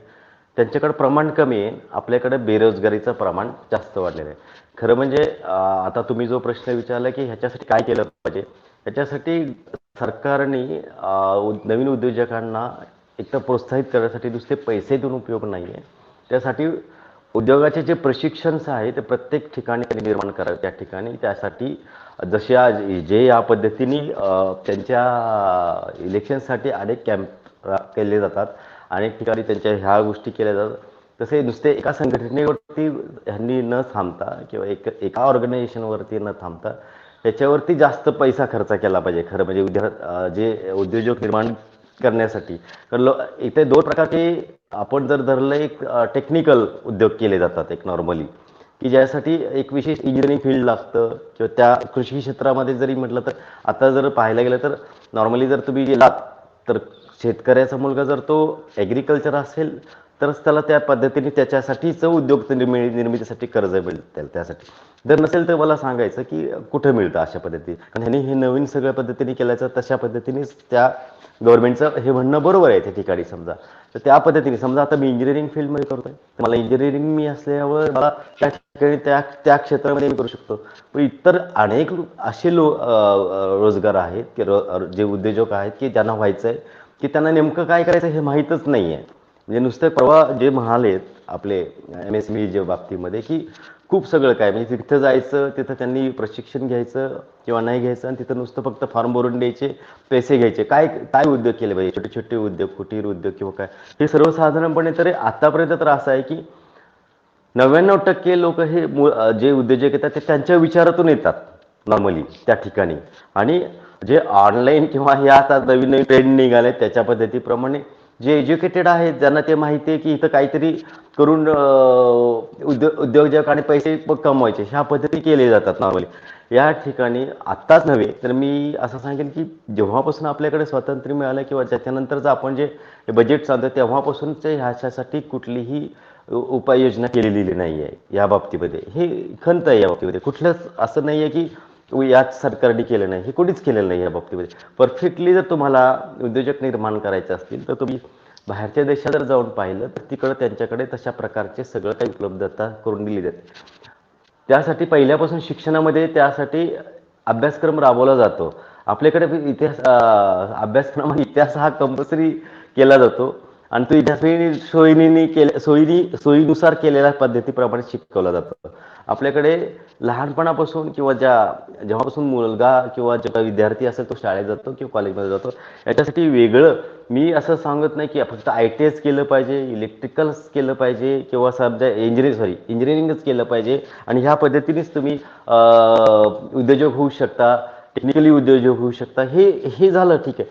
त्यांच्याकडे प्रमाण कमी आहे, आपल्याकडे बेरोजगारीचं प्रमाण जास्त वाढलेलं आहे. खरं म्हणजे आता तुम्ही जो प्रश्न विचारला की ह्याच्यासाठी काय केलं पाहिजे, ह्याच्यासाठी सरकारने नवीन उद्योजकांना एक तर प्रोत्साहित करण्यासाठी नुसते पैसे देऊन उपयोग नाही आहे, त्यासाठी उद्योगाचे जे प्रशिक्षण आहे ते प्रत्येक ठिकाणी त्यांनी निर्माण करावे. त्या ठिकाणी त्यासाठी जसे आज जे या पद्धतीने त्यांच्या इलेक्शनसाठी अनेक केले जातात, अनेक ठिकाणी त्यांच्या ह्या गोष्टी केल्या जातात. तसे नुसते एका संघटनेवरती ह्यांनी न थांबता किंवा एका ऑर्गनायझेशनवरती न थांबता त्याच्यावरती जास्त पैसा खर्च केला पाहिजे. खरं म्हणजे जे उद्योजक निर्माण करण्यासाठी. कारण इथे दोन प्रकारचे आपण जर धरलं, एक टेक्निकल उद्योग केले जातात एक नॉर्मली, की ज्यासाठी एक विशेष इंजिनिअरिंग फील्ड लागतं, किंवा त्या कृषी क्षेत्रामध्ये जरी म्हटलं तर आता जर पाहायला गेलं तर नॉर्मली जर तुम्ही गेलात तर शेतकऱ्याचा मुलगा जर तो ॲग्रिकल्चर असेल तरच त्याला त्या पद्धतीने त्याच्यासाठीच उद्योग निर्मितीसाठी कर्ज मिळतं त्यासाठी. जर नसेल तर मला सांगायचं की कुठं मिळतं अशा पद्धती. कारण ह्यांनी हे नवीन सगळ्या पद्धतीने केल्याचं, तशा पद्धतीनेच त्या गव्हर्नमेंटचं हे म्हणणं बरोबर आहे त्या ठिकाणी. समजा तर त्या पद्धतीने समजा आता मी इंजिनिअरिंग फील्डमध्ये करतोय, तर मला इंजिनिअरिंग मी असल्यावर मला त्या ठिकाणी त्या क्षेत्रामध्ये मी करू शकतो. पण इतर अनेक असे रोजगार आहेत की जे उद्योजक आहेत की ज्यांना व्हायचं आहे की त्यांना नेमकं काय करायचं हे माहीतच नाही आहे. म्हणजे नुसतं परवा जे म्हणालेत आपले MSME जे बाबतीमध्ये की खूप सगळं काय, म्हणजे तिथं जायचं, तिथं त्यांनी प्रशिक्षण घ्यायचं किंवा नाही घ्यायचं, आणि तिथं नुसतं फक्त फॉर्म भरून द्यायचे, पैसे घ्यायचे. काय काय उद्योग केले पाहिजे, छोटे छोटे उद्योग, कुटीर उद्योग किंवा काय, हे सर्वसाधारणपणे तरी आतापर्यंत तर असं आहे की 99% लोक हे जे उद्योजक येतात ते त्यांच्या विचारातून येतात नॉर्मली त्या ठिकाणी. आणि जे ऑनलाईन किंवा हे आता नवीन नवीन ट्रेंड निघाले त्याच्या पद्धतीप्रमाणे जे एज्युकेटेड आहेत, ज्यांना ते माहिती आहे की इथं काहीतरी करून उद्योजक आणि पैसे कमवायचे, ह्या पद्धती केले जातात नॉर्मली या ठिकाणी. आत्ताच नव्हे तर मी असं सांगेन की जेव्हापासून आपल्याकडे स्वातंत्र्य मिळालं किंवा त्याच्यानंतरचं आपण जे बजेट चालतं तेव्हापासूनच ह्याच्यासाठी कुठलीही उपाययोजना केलेली नाही आहे या बाबतीमध्ये. हे खंत आहे या बाबतीमध्ये. कुठलंच असं नाही आहे की याच सरकारने केलं नाही, हे कोणीच केलेलं नाही या बाबतीमध्ये. परफेक्टली जर तुम्हाला उद्योजक निर्माण करायचे असतील तर तुम्ही बाहेरच्या देशात जर जाऊन पाहिलं तर तिकडं त्यांच्याकडे तशा प्रकारचे सगळं काही उपलब्धता करून दिली जाते. त्यासाठी पहिल्यापासून शिक्षणामध्ये त्यासाठी अभ्यासक्रम राबवला जातो. आपल्याकडे इतिहास अभ्यासक्रमात इतिहास हा कंपल्सरी केला जातो, आणि तो इतिहास सोयीनुसार केलेल्या पद्धतीप्रमाणे शिकवला जातो. आपल्याकडे लहानपणापासून किंवा जेव्हापासून मुलगा किंवा जेव्हा विद्यार्थी असेल तो शाळेत जातो किंवा कॉलेजमध्ये जातो, याच्यासाठी वेगळं मी असं सांगत नाही की फक्त ITS केलं पाहिजे, इलेक्ट्रिकल्स केलं पाहिजे किंवा सध्या इंजिनिअरिंगच केलं पाहिजे आणि ह्या पद्धतीनेच तुम्ही उद्योजक होऊ शकता, टेक्निकली उद्योजक होऊ शकता. हे झालं ठीक आहे.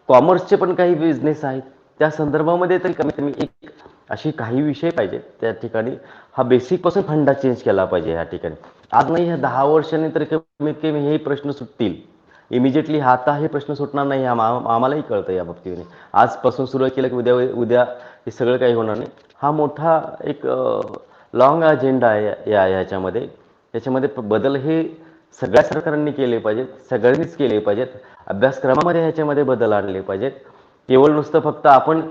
कॉमर्सचे पण काही बिझनेस आहेत, त्या संदर्भामध्ये तरी कमीत कमी एक अशी काही विषय पाहिजे त्या ठिकाणी. हा बेसिकपासून फंडा चेंज केला पाहिजे या ठिकाणी. आज नाही, ह्या 10 वर्षांनी तर कमीत कमी हे प्रश्न सुटतील. इमिजिएटली आता हे प्रश्न सुटणार नाही, आम्हालाही कळतं या बाबतीने. आजपासून सुरू केलं की उद्या हे सगळं काही होणार नाही. हा मोठा एक लॉंग अजेंडा आहे ह्याच्यामध्ये. याच्यामध्ये बदल हे सगळ्या सरकारांनी केले पाहिजेत, सगळ्यांनीच केले पाहिजेत. अभ्यासक्रमामध्ये ह्याच्यामध्ये बदल आणले पाहिजेत. केवळ नुसतं फक्त आपण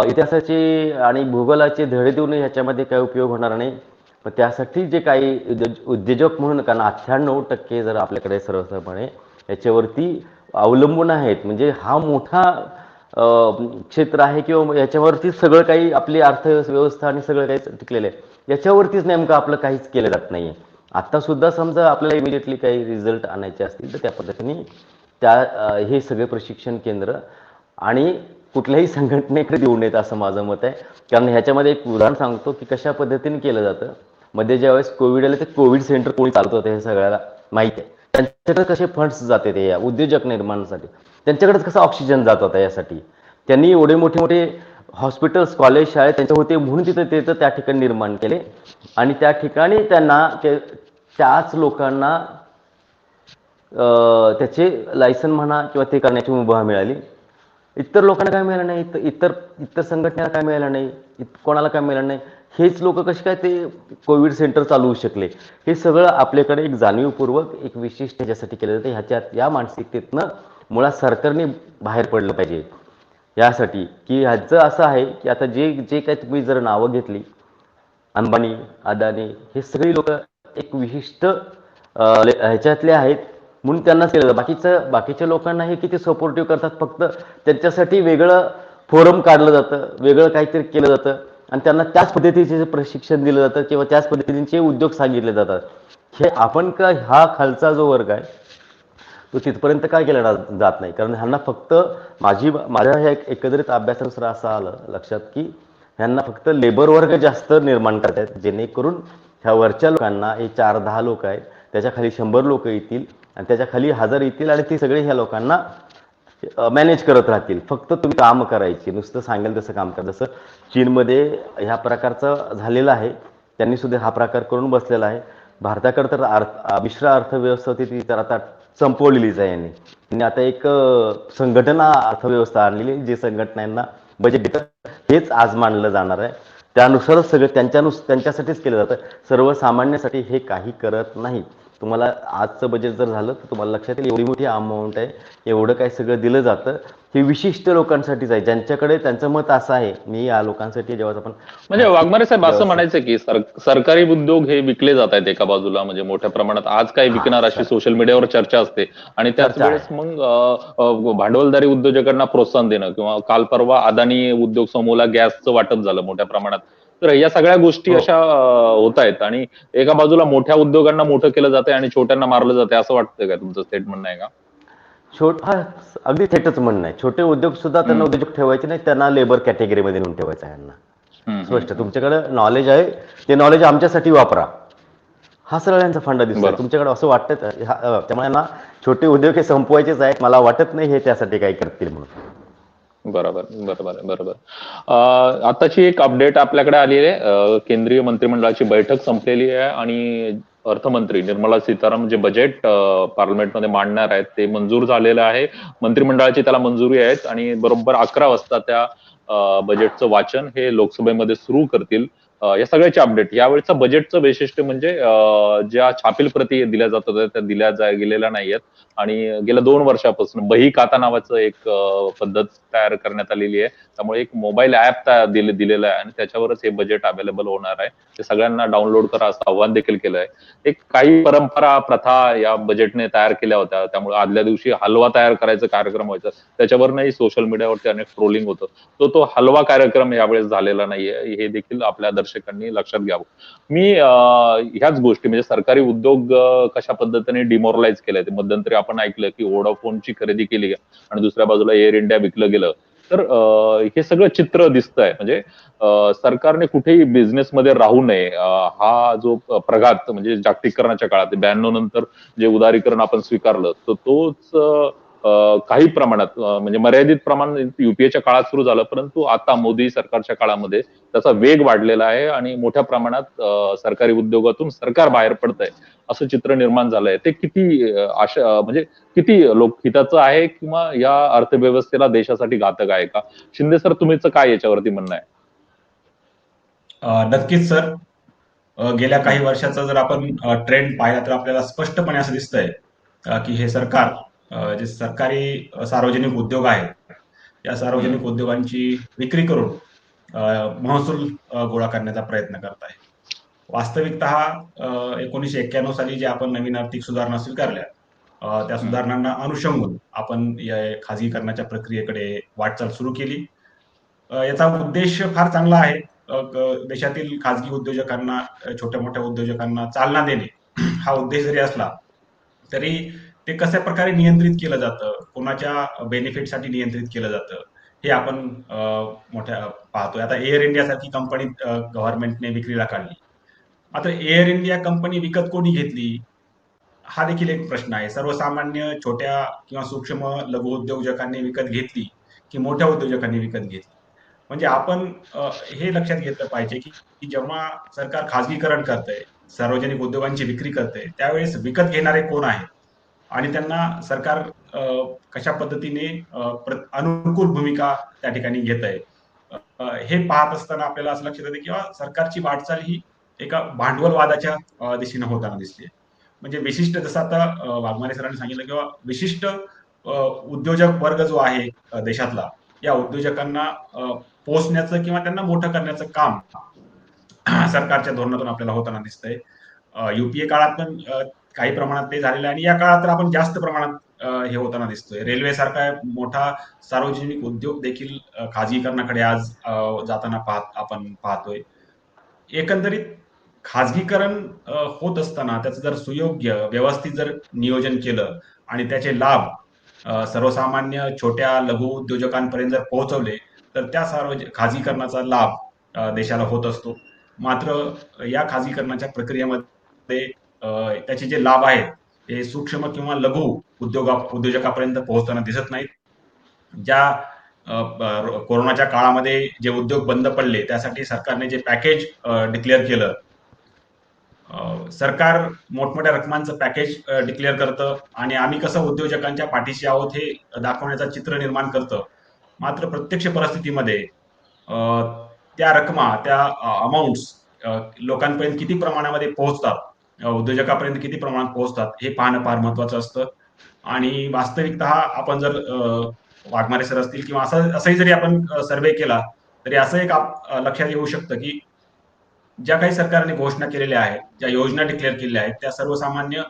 इतिहासाचे आणि भूगोलाचे धडे देऊन ह्याच्यामध्ये काही उपयोग होणार नाही. पण त्यासाठी जे काही उद्योजक म्हणून, कारण 98% जर आपल्याकडे सर्वसाधारणपणे याच्यावरती अवलंबून आहेत, म्हणजे हा मोठा क्षेत्र आहे किंवा याच्यावरती सगळं काही आपली अर्थव्यवस्था आणि सगळं काही टिकलेलं आहे. याच्यावरतीच नेमकं आपलं काहीच केलं जात नाही आहे. आत्तासुद्धा समजा आपल्याला इमिजिएटली काही रिझल्ट आणायचे असतील तर त्या पद्धतीने हे सगळे प्रशिक्षण केंद्र आणि कुठल्याही संघटनेकडे देऊ नयेत असं माझं मत आहे. कारण ह्याच्यामध्ये एक उदाहरण सांगतो की कशा पद्धतीने केलं जातं. मध्ये ज्यावेळेस कोविड आलं ते कोविड सेंटर कोणी चालत होतं हे सगळ्याला माहिती आहे. त्यांच्याकडे कसे फंड्स जाते ते या उद्योजक निर्माणासाठी, त्यांच्याकडेच कसा ऑक्सिजन जात होता यासाठी. त्यांनी एवढे मोठे मोठे हॉस्पिटल्स, कॉलेज, शाळेत त्यांचे होते म्हणून तिथं त्या ठिकाणी निर्माण केले, आणि त्या ठिकाणी त्यांना त्याच लोकांना त्याचे लायसन म्हणा किंवा ते करण्याची मुभा मिळाली. इतर लोकांना काय मिळालं नाही, इतर संघटनेला काय मिळालं नाही, कोणाला काय मिळालं नाही. हेच लोक कसे काय ते कोविड सेंटर चालवू शकले. हे सगळं आपल्याकडे एक जाणीवपूर्वक एक विशिष्ट ह्याच्यासाठी केलं जातं. या मानसिकतेतनं मुळात सरकारने बाहेर पडलं पाहिजे यासाठी, की ह्याचं असं आहे की आता जे काय तुम्ही जर नावं घेतली, अंबानी, अदानी, हे सगळी लोक एक विशिष्ट ह्याच्यातले आहेत म्हणून त्यांनाच केलं. बाकीच्या लोकांनाही किती सपोर्टिव्ह करतात, फक्त त्यांच्यासाठी वेगळं फोरम काढलं जातं, वेगळं काहीतरी केलं जातं, आणि त्यांना त्याच पद्धतीचे प्रशिक्षण दिलं जातं किंवा त्याच पद्धतीचे उद्योग सांगितले जातात. हे आपण का हा खालचा जो वर्ग आहे तो तिथपर्यंत काय केला जात नाही. कारण ह्यांना फक्त माझ्या ह्या एकंदरीत अभ्यासानुसार असं आलं लक्षात की ह्यांना फक्त लेबर वर्ग जास्त निर्माण करत आहेत, जेणेकरून ह्या वरच्या लोकांना, हे 4-10 लोक आहेत, त्याच्या खाली 100 लोक येतील आणि त्याच्या खाली 1000 येतील आणि ती सगळे ह्या लोकांना मॅनेज करत राहतील. फक्त तुम्ही काम करायची, नुसतं सांगेल तसं काम करा. जसं चीनमध्ये ह्या प्रकारचं झालेलं आहे, त्यांनी सुद्धा हा प्रकार करून बसलेला आहे. भारताकडे तर मिश्र अर्थव्यवस्था होती, ती तर आता संपवलेलीच आहे यांनी. त्यांनी आता एक संघटना अर्थव्यवस्था आणलेली, जे संघटनांना बजेट देतात हेच आज मानलं जाणार आहे. त्यानुसारच सगळं त्यांच्यासाठीच केलं जातं. सर्वसामान्यासाठी हे काही करत नाही. तुम्हाला आजचं बजेट जर झालं तर तुम्हाला लक्षात येईल, एवढी मोठी अमाऊंट आहे, एवढं काय सगळं दिलं जातं. हे विशिष्ट लोकांसाठीच आहे, ज्यांच्याकडे त्यांचं मत असं आहे, मी या लोकांसाठी जेव्हा आपण म्हणजे वाघमारे साहेब असं म्हणायचं की सरकारी उद्योग हे विकले जात आहेत एका बाजूला, म्हणजे मोठ्या प्रमाणात आज काय विकणार अशी सोशल मीडियावर चर्चा असते आणि त्याच चर्चा आहे. वेळेस मग भांडवलदारी उद्योजकांना प्रोत्साहन देणं किंवा काल परवा अदानी उद्योग समूहाला गॅसचं वाटप झालं मोठ्या प्रमाणात. तर या सगळ्या गोष्टी हो. अशा होत आहेत आणि एका बाजूला मोठ्या उद्योगांना मोठं केलं जातंय आणि छोट्यांना मारलं जातंय, असं वाटतंय का? तुमचं स्टेटमेंट आहे का? हा अगदी थेटच म्हणणं आहे. छोटे उद्योग सुद्धा त्यांना उद्योजक ठेवायचे नाही, त्यांना लेबर कॅटेगरीमध्ये नेऊन ठेवायचं आहे यांना. स्पष्ट, तुमच्याकडे नॉलेज आहे, ते नॉलेज आमच्यासाठी वापरा, हा सगळ्यांचा फंडा दिसतोय. बरं. तुमच्याकडे असं वाटतं त्यामुळे ना छोटे उद्योग हे संपवायचेच आहेत. मला वाटत नाही हे त्यासाठी काही करतील म्हणून. बरोबर. आताची एक अपडेट आपल्याकडे आलेली आहे. केंद्रीय मंत्रिमंडळाची बैठक संपलेली आहे आणि अर्थमंत्री निर्मला सीतारामन जे बजेट पार्लमेंटमध्ये मांडणार आहेत ते मंजूर झालेलं आहे. मंत्रिमंडळाची त्याला मंजुरी आहेत आणि बरोबर 11 वाजता त्या बजेटचं वाचन हे लोकसभेमध्ये सुरू करतील. या सगळ्याचे अपडेट. यावेळेचं बजेटचं वैशिष्ट्य म्हणजे ज्या छापील प्रती दिल्या जात होत्या त्या दिल्या गेलेल्या नाहीयेत आणि गेल्या 2 वर्षापासून बही खाता नावाचं एक पद्धत तयार करण्यात आलेली आहे. त्यामुळे एक मोबाईल ऍप दिलेलं आहे आणि त्याच्यावरच हे बजेट अवेलेबल होणार आहे. ते सगळ्यांना डाउनलोड करा असं आव्हान देखील केलं आहे. एक काही परंपरा, प्रथा या बजेटने तयार केल्या होत्या. त्यामुळे आदल्या दिवशी हलवा तयार करायचा कार्यक्रम व्हायचा. त्याच्यावरही सोशल मीडियावरती अनेक ट्रोलिंग होतं. तो हलवा कार्यक्रम यावेळेस झालेला नाहीये, हे देखील आपल्या दर्शकांनी लक्षात घ्यावं. मी ह्याच गोष्टी म्हणजे सरकारी उद्योग कशा पद्धतीने डिमोरलाइज केलंय ते मध्यंतरी आपण ऐकलं की व्होडाफोनची खरेदी केली आणि दुसऱ्या बाजूला एअर इंडिया विकलं गेलं. तर हे सगळं चित्र दिसतंय. म्हणजे सरकारने कुठेही बिझनेसमध्ये राहू नये, हा जो प्रघात म्हणजे जागतिकीकरणाच्या काळात 92 नंतर जे उदारीकरण आपण स्वीकारलं तर तोच काही प्रमाणात म्हणजे मर्यादित प्रमाण युपीएच्या काळात सुरू झालं, परंतु आता मोदी सरकारच्या काळामध्ये त्याचा वेग वाढलेला आहे आणि मोठ्या प्रमाणात सरकारी उद्योगातून सरकार बाहेर पडतंय असं चित्र निर्माण झालंय. ते किती म्हणजे किती लोकहिताचं आहे किंवा या अर्थव्यवस्थेला देशासाठी घातक आहे का? शिंदे सर, तुमचं काय याच्यावरती म्हणणं आहे? नक्कीच सर. गेल्या काही वर्षाचा जर आपण ट्रेंड पाहिला तर आपल्याला स्पष्टपणे असं दिसतंय की हे सरकार जे सरकारी सार्वजनिक उद्योग आहेत, या सार्वजनिक उद्योगांची विक्री करून महसूल गोळा करण्याचा प्रयत्न करत आहे. वास्तविकतः 1991 साली जे आपण नवीन आर्थिक सुधारणा स्वीकारल्या, त्या सुधारणांना अनुषंगून आपण या खाजगीकरणाच्या प्रक्रियेकडे वाटचाल सुरू केली. याचा उद्देश फार चांगला आहे. देशातील खाजगी उद्योजकांना, छोट्या मोठ्या उद्योजकांना चालना देणे हा उद्देश जरी असला तरी ते कशा प्रकारे नियंत्रित केलं जातं, कोणाच्या बेनिफिटसाठी नियंत्रित केलं जातं, हे आपण मोठ्या पाहतोय. आता एअर इंडिया सारखी कंपनी गव्हर्नमेंटने विक्रीला काढली. मात्र एअर इंडिया कंपनी विकत कोणी घेतली, हा देखील एक प्रश्न आहे. सर्वसामान्य छोट्या किंवा सूक्ष्म लघु उद्योजकांनी विकत घेतली की मोठ्या उद्योजकांनी विकत घेतली? म्हणजे आपण हे लक्षात घेतलं पाहिजे की जेव्हा सरकार खाजगीकरण करतंय, सार्वजनिक उद्योगांची विक्री करतंय, त्यावेळेस विकत घेणारे कोण आहेत आणि त्यांना सरकार कशा पद्धतीने अनुकूल भूमिका त्या ठिकाणी घेतंय, हे पाहत असताना आपल्याला असं लक्षात येतं किंवा सरकारची वाटचाल ही एका भांडवलवादाच्या दिशेने होताना दिसते. म्हणजे विशिष्ट, जसं आता वाघमारे सरांनी सांगितलं, किंवा विशिष्ट उद्योजक वर्ग जो आहे देशातला, या उद्योजकांना पोचण्याचं किंवा त्यांना मोठं करण्याचं काम सरकारच्या धोरणातून आपल्याला होताना दिसतंय. युपीए काळात पण काही प्रमाणात ते झालेलं आहे आणि या काळात तर आपण जास्त प्रमाणात हे होताना दिसतोय. रेल्वे सारखा मोठा सार्वजनिक उद्योग देखील खाजगीकरणाकडे आज जाताना आपण पाहतोय. एकंदरीत खाजगीकरण होत असताना त्याचं जर सुयोग्य व्यवस्थित जर नियोजन केलं आणि त्याचे लाभ सर्वसामान्य छोट्या लघु उद्योजकांपर्यंत जर पोहोचवले तर त्या खाजगीकरणाचा लाभ देशाला होत असतो. मात्र या खाजगीकरणाच्या प्रक्रियेमध्ये त्याचे जे लाभ आहेत ते सूक्ष्म किंवा लघु उद्योजकापर्यंत पोहोचताना दिसत नाहीत. ज्या कोरोनाच्या काळामध्ये जे उद्योग बंद पडले त्यासाठी सरकारने जे पॅकेज डिक्लेअर केलं, सरकार मोठमोठ्या रकमांचं पॅकेज डिक्लेअर करतं आणि आम्ही कसं उद्योजकांच्या पाठीशी आहोत हे दाखवण्याचं चित्र निर्माण करतं. मात्र प्रत्यक्ष परिस्थितीमध्ये त्या रकमा, त्या अमाऊंट्स लोकांपर्यंत किती प्रमाणामध्ये पोहोचतात, उद्योजकापर्यंत किती प्रमाणात पोहोचतात हे पाहणं फार महत्वाचं असतं. आणि वास्तविकतः आपण जर वाघमारे सर असतील किंवा असंही जरी आपण सर्वे केला तरी असं एक लक्षात येऊ शकतं की ज्या काही सरकारने घोषणा केलेल्या आहेत, ज्या योजना डिक्लेअर केलेल्या आहेत त्या सर्वसामान्य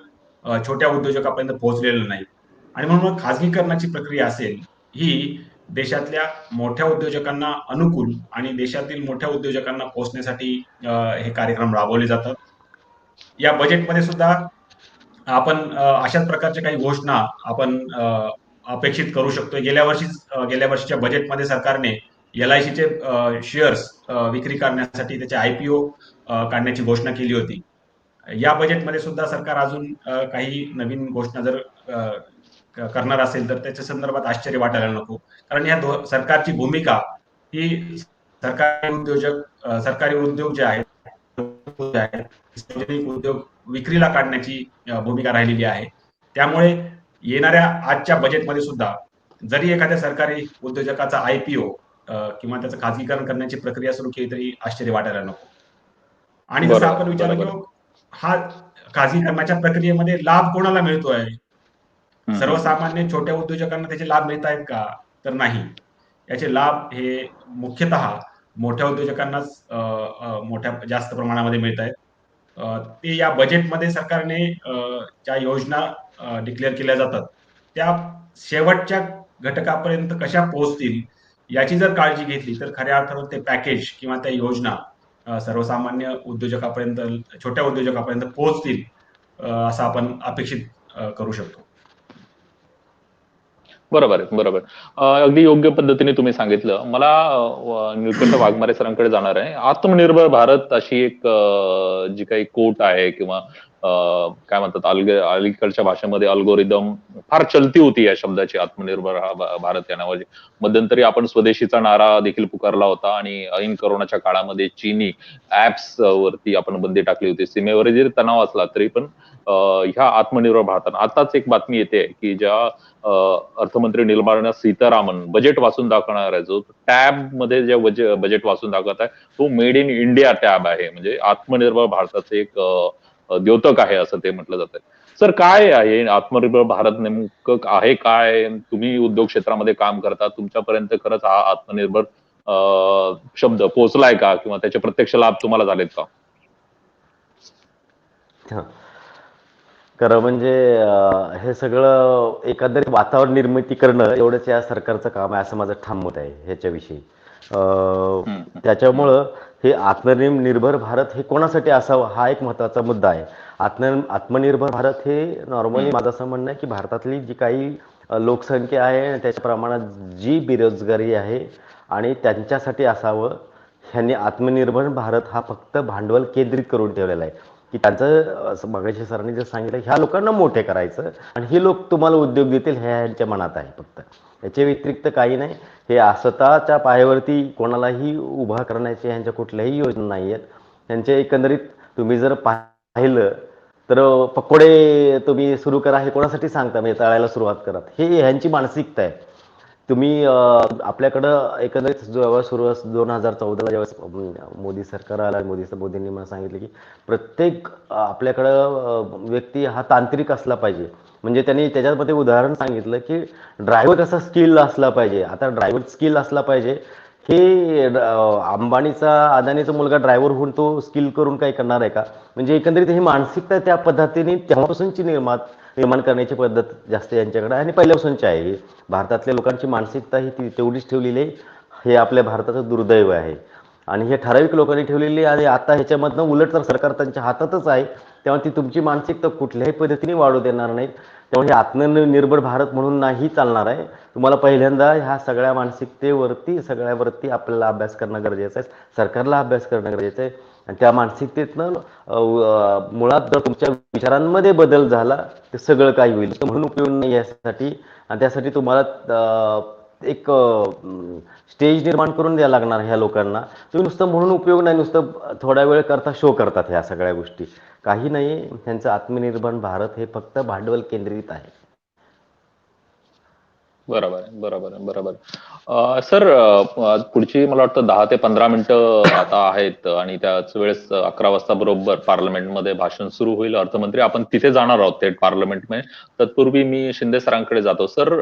छोट्या उद्योजकापर्यंत पोहोचलेल्या नाही. आणि म्हणून खाजगीकरणाची प्रक्रिया असेल ही देशातल्या मोठ्या उद्योजकांना अनुकूल आणि देशातील मोठ्या उद्योजकांना पोहोचण्यासाठी हे कार्यक्रम राबवले जातात. या बजेटमध्ये सुद्धा आपण अशाच प्रकारच्या काही घोषणा आपण अपेक्षित करू शकतो. गेल्या वर्षीच्या बजेटमध्ये सरकारने LICचे शेअर्स विक्री करण्यासाठी त्याचे IPO काढण्याची घोषणा केली होती. या बजेटमध्ये सुद्धा सरकार अजून काही नवीन घोषणा जर करणार असेल तर त्याच्या संदर्भात आश्चर्य वाटायला नको. कारण या सरकारची भूमिका ही सरकारी उद्योग जे आहेत सार्वजनिक उद्योग विक्रीला काढण्याची भूमिका राहिलेली आहे. त्यामुळे येणाऱ्या आजच्या बजेटमध्ये सुद्धा जरी एखाद्या सरकारी उद्योजकाचा IPO किंवा त्याचं खाजगीकरण करण्याची प्रक्रिया सुरू केली तरी आश्चर्य वाटायला नको. आणि जसं आपण विचारलं की हा खाजगीकरणाच्या प्रक्रियेमध्ये लाभ कोणाला मिळतोय, सर्वसामान्य छोट्या उद्योजकांना त्याचे लाभ मिळत आहेत का, तर नाही. याचे लाभ हे मुख्यतः मोठ्या उद्योजकांनाच मोठ्या जास्त प्रमाणामध्ये मिळत आहेत. ते या बजेटमध्ये सरकारने ज्या योजना डिक्लेअर केल्या जातात त्या शेवटच्या घटकापर्यंत कशा पोहोचतील याची जर काळजी घेतली तर खऱ्या अर्थानं ते पॅकेज किंवा त्या योजना सर्वसामान्य उद्योजकापर्यंत, छोट्या उद्योजकापर्यंत पोहोचतील असं आपण अपेक्षित करू शकतो. बरोबर आहे, बरोबर. अगदी योग्य पद्धतीने तुम्ही सांगितलं. मला निळकंठ वाघमारे सरांकडे जाणार आहे. आत्मनिर्भर भारत अशी एक जी काही कोट आहे किंवा काय म्हणतात अलीकडच्या भाषेमध्ये अल्गोरिदम फार चलती होती या शब्दाची, आत्मनिर्भर भारत या नावाची. मध्यंतरी आपण स्वदेशीचा नारा देखील पुकारला होता आणि ऐन कोरोनाच्या काळामध्ये चीनी ऍप्स वरती आपण बंदी टाकली होती. सीमेवर जरी तणाव असला तरी पण ह्या आत्मनिर्भर भारतात आताच एक बातमी येते की ज्या अर्थमंत्री निर्मला सीतारामन बजेट वाचून दाखवणार आहे, जो टॅब मध्ये जे बजेट वाचून दाखवत आहे तो मेड इन इंडिया टॅब आहे. म्हणजे आत्मनिर्भर भारताचे एक द्योतक आहे असं ते म्हटलं जातं. सर, काय आहे आत्मनिर्भर भारत, नेमकं आहे काय? तुम्ही उद्योग क्षेत्रामध्ये काम करता, तुमच्यापर्यंत खरंच हा आत्मनिर्भर शब्द पोहोचलाय का किंवा त्याचे प्रत्यक्ष लाभ तुम्हाला झालेत का? खरं म्हणजे हे सगळं एकंदरीत वातावरण निर्मिती करणं एवढंच या सरकारचं काम आहे असं माझं ठाम मत आहे ह्याच्याविषयी. त्याच्यामुळं हे आत्मनिर्भर भारत हे कोणासाठी असावं हा एक महत्त्वाचा मुद्दा आहे. आत्मनिर्भर भारत हे नॉर्मली माझं असं म्हणणं आहे की भारतातली जी काही लोकसंख्या आहे त्याच्या प्रमाणात जी बेरोजगारी आहे आणि त्यांच्यासाठी असावं. ह्यांनी आत्मनिर्भर भारत हा फक्त भांडवल केंद्रित करून ठेवलेला आहे की त्यांचं मगाशी सरांनी जे सांगितलं ह्या लोकांना मोठे करायचं आणि हे लोक तुम्हाला उद्योग देतील हे ह्यांच्या मनात आहे फक्त. याच्या व्यतिरिक्त काही नाही. हे स्वतःच्या पायावरती कोणालाही उभा करण्याची ह्यांच्या कुठल्याही योजना नाही आहेत. त्यांचे एकंदरीत तुम्ही जर पाहिलं तर पकोडे तुम्ही सुरू करा हे कोणासाठी सांगता, म्हणजे तळायला सुरुवात करा, हे ह्यांची मानसिकता आहे. तुम्ही आपल्याकडं एकंदरीत जेव्हा सुरू 2014ला जेव्हा मोदी सरकार आला, मोदींनी मला सांगितलं की प्रत्येक आपल्याकडं व्यक्ती हा तांत्रिक असला पाहिजे. म्हणजे त्यांनी त्याच्यामध्ये उदाहरण सांगितलं की ड्रायव्हर कसा स्किल असला पाहिजे. आता ड्रायव्हर स्किल असला पाहिजे हे अदानीचा मुलगा ड्रायव्हर होऊन तो स्किल करून काही करणार आहे का? म्हणजे एकंदरीत ही मानसिकता त्या पद्धतीने तेव्हापासूनची निर्माण करण्याची पद्धत जास्त यांच्याकडे आणि पहिल्यापासूनची आहे. भारतातल्या लोकांची मानसिकता ही तेवढीच ठेवलेली आहे. हे आपल्या भारताचं दुर्दैव आहे आणि हे ठराविक लोकांनी ठेवलेली. आणि आता ह्याच्यामधनं उलट तर सरकार त्यांच्या हातातच आहे तेव्हा ती तुमची मानसिकता कुठल्याही पद्धतीने वाढू देणार नाहीत. त्यामुळे हे आत्मनिर्भर भारत म्हणून नाही चालणार आहे. तुम्हाला पहिल्यांदा ह्या सगळ्या मानसिकतेवरती सगळ्यावरती आपल्याला अभ्यास करणं गरजेचं आहे. सरकारला अभ्यास करणं गरजेचं आहे आणि त्या मानसिकतेतनं मुळात जर तुमच्या विचारांमध्ये बदल झाला तर सगळं काही होईल. तर म्हणून उपयोग नाही यासाठी आणि त्यासाठी तुम्हाला एक स्टेज निर्माण करून द्यायला लागणार ह्या लोकांना. तुम्ही नुसतं म्हणून उपयोग नाही, नुसतं थोड्या वेळ करता शो करतात ह्या सगळ्या गोष्टी. काही नाही, त्यांचं आत्मनिर्भर भारत हे फक्त भांडवल केंद्रित आहे. बरोबर आहे, बरोबर आहे, बरोबर. सर, पुढची मला वाटतं 10 ते 15 मिनिटं आता आहेत आणि त्याच वेळेस 11 वाजता बरोबर पार्लमेंटमध्ये भाषण सुरू होईल अर्थमंत्री. आपण तिथे जाणार आहोत थेट पार्लमेंटमध्ये. तत्पूर्वी मी शिंदे सरांकडे जातो. सर,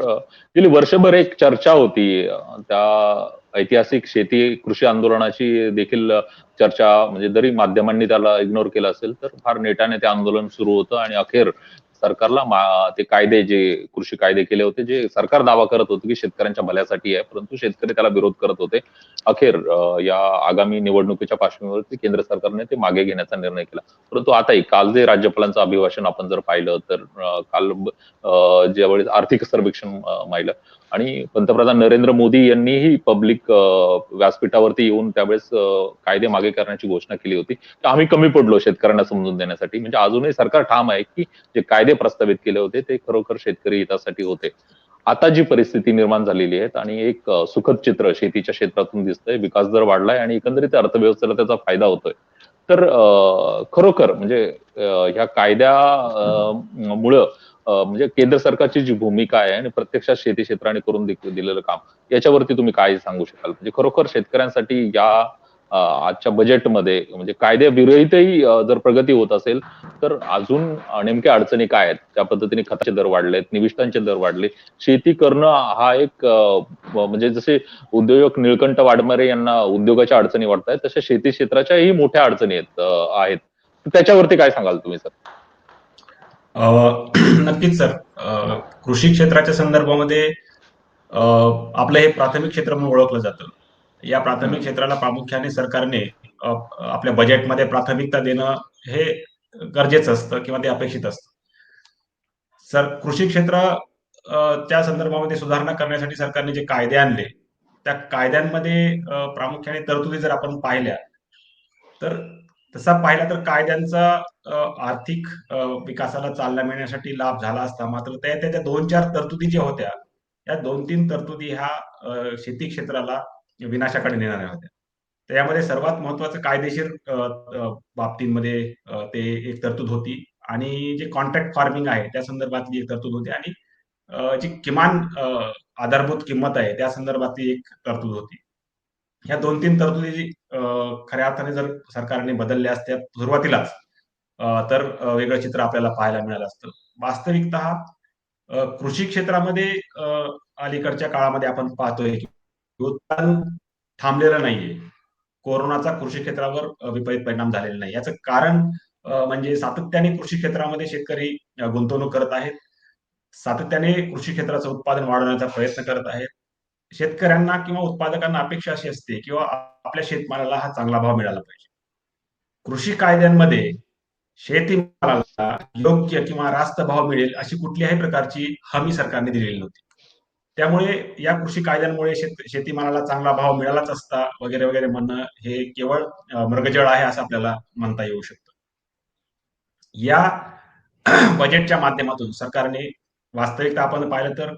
गेली वर्षभर एक चर्चा होती त्या ऐतिहासिक शेती कृषी आंदोलनाची देखील चर्चा, म्हणजे जरी माध्यमांनी त्याला इग्नोर केलं असेल तर फार नेटाने ते आंदोलन सुरू होतं आणि अखेर सरकारला ते कायदे, जे कृषी कायदे केले होते, जे सरकार दावा करत होते की शेतकऱ्यांच्या भल्यासाठी आहे, परंतु शेतकरी त्याला विरोध करत होते. अखेर या आगामी निवडणुकीच्या पार्श्वभूमीवरती केंद्र सरकारने ते मागे घेण्याचा निर्णय केला. परंतु आताही काल जे राज्यपालांचं अभिभाषण आपण जर पाहिलं तर काल ज्यावेळी आर्थिक सर्वेक्षण माहिलं आणि पंतप्रधान नरेंद्र मोदी यांनीही पब्लिक व्यासपीठावरती येऊन त्यावेळेस कायदे मागे करण्याची घोषणा केली होती. तर आम्ही कमी पडलो शेतकऱ्यांना समजून देण्यासाठी. म्हणजे अजूनही सरकार ठाम आहे की जे कायदे प्रस्तावित केले होते ते खरोखर शेतकरी हितासाठी होते. आता जी परिस्थिती निर्माण झालेली आहे आणि एक सुखद चित्र शेतीच्या क्षेत्रातून दिसतंय, विकास दर वाढलाय आणि एकंदरीत अर्थव्यवस्थेला त्याचा फायदा होतोय. तर खरोखर म्हणजे ह्या कायद्यामुळं म्हणजे केंद्र सरकारची जी भूमिका आहे आणि प्रत्यक्षात शेती क्षेत्राने करून दिलेलं काम, याच्यावरती तुम्ही काय सांगू शकाल? म्हणजे खरोखर शेतकऱ्यांसाठी या आजच्या बजेटमध्ये म्हणजे कायद्याविरहितही जर प्रगती होत असेल तर अजून नेमक्या अडचणी काय आहेत? त्या पद्धतीने खताचे दर वाढलेत, निविष्ठांचे दर वाढले. शेती करणं हा एक म्हणजे जसे उद्योजक निळकंठ वाडमारे यांना उद्योगाच्या अडचणी वाटतायत, तशा शेती क्षेत्राच्याही मोठ्या अडचणी आहेत. तर त्याच्यावरती काय सांगाल तुम्ही सर? नक्कीच सर. कृषी क्षेत्राच्या संदर्भामध्ये आपलं हे प्राथमिक क्षेत्र म्हणून ओळखलं जातं. या प्राथमिक क्षेत्राला प्रामुख्याने सरकारने आपल्या बजेटमध्ये प्राथमिकता देणं हे गरजेचं असतं किंवा ते अपेक्षित असतं. सर, कृषी क्षेत्र त्या संदर्भामध्ये सुधारणा करण्यासाठी सरकारने जे कायदे आणले, त्या कायद्यांमध्ये प्रामुख्याने तरतुदी जर आपण पाहिल्या तर तसा पाहिला तर कायद्यांचा आर्थिक विकासाला चालना मिळण्यासाठी लाभ झाला असता. मात्र त्याच्या 2-4 तरतुदी ज्या होत्या, या 2-3 तरतुदी ह्या शेती क्षेत्राला विनाशाकडे नेणाऱ्या होत्या. तर यामध्ये सर्वात महत्वाचं कायदेशीर बाबतींमध्ये ते एक तरतूद होती आणि जे कॉन्ट्रॅक्ट फार्मिंग आहे त्या संदर्भातली एक तरतूद होती आणि जी किमान आधारभूत किंमत आहे त्या संदर्भातली एक तरतूद होती. ह्या 2-3 तरतुदी खऱ्या अर्थाने जर सरकारने बदलल्या असत्या सुरुवातीलाच तर वेगळं चित्र आपल्याला पाहायला मिळालं असतं. वास्तविकतः कृषी क्षेत्रामध्ये अलीकडच्या काळामध्ये आपण पाहतोय की उत्पादन थांबलेलं नाहीये. कोरोनाचा कृषी क्षेत्रावर विपरीत परिणाम झालेला नाही. याचं कारण म्हणजे सातत्याने कृषी क्षेत्रामध्ये शेतकरी गुंतवणूक करत आहेत. सातत्याने कृषी क्षेत्राचं उत्पादन वाढवण्याचा प्रयत्न करत आहेत. शेतकऱ्यांना किंवा उत्पादकांना अपेक्षा अशी असते किंवा आपल्या शेतमालाला हा चांगला भाव मिळाला पाहिजे. कृषी कायद्यांमध्ये शेतीमालाला योग्य किंवा रास्त भाव मिळेल अशी कुठल्याही प्रकारची हमी सरकारने दिलेली नव्हती. त्यामुळे या कृषी कायद्यांमुळे शेतीमालाला चांगला भाव मिळालाच असता वगैरे वगैरे म्हणणं हे केवळ मृगजळ आहे असं आपल्याला म्हणता येऊ शकतं. या बजेटच्या माध्यमातून सरकारने वास्तविकता आपण पाहिलं तर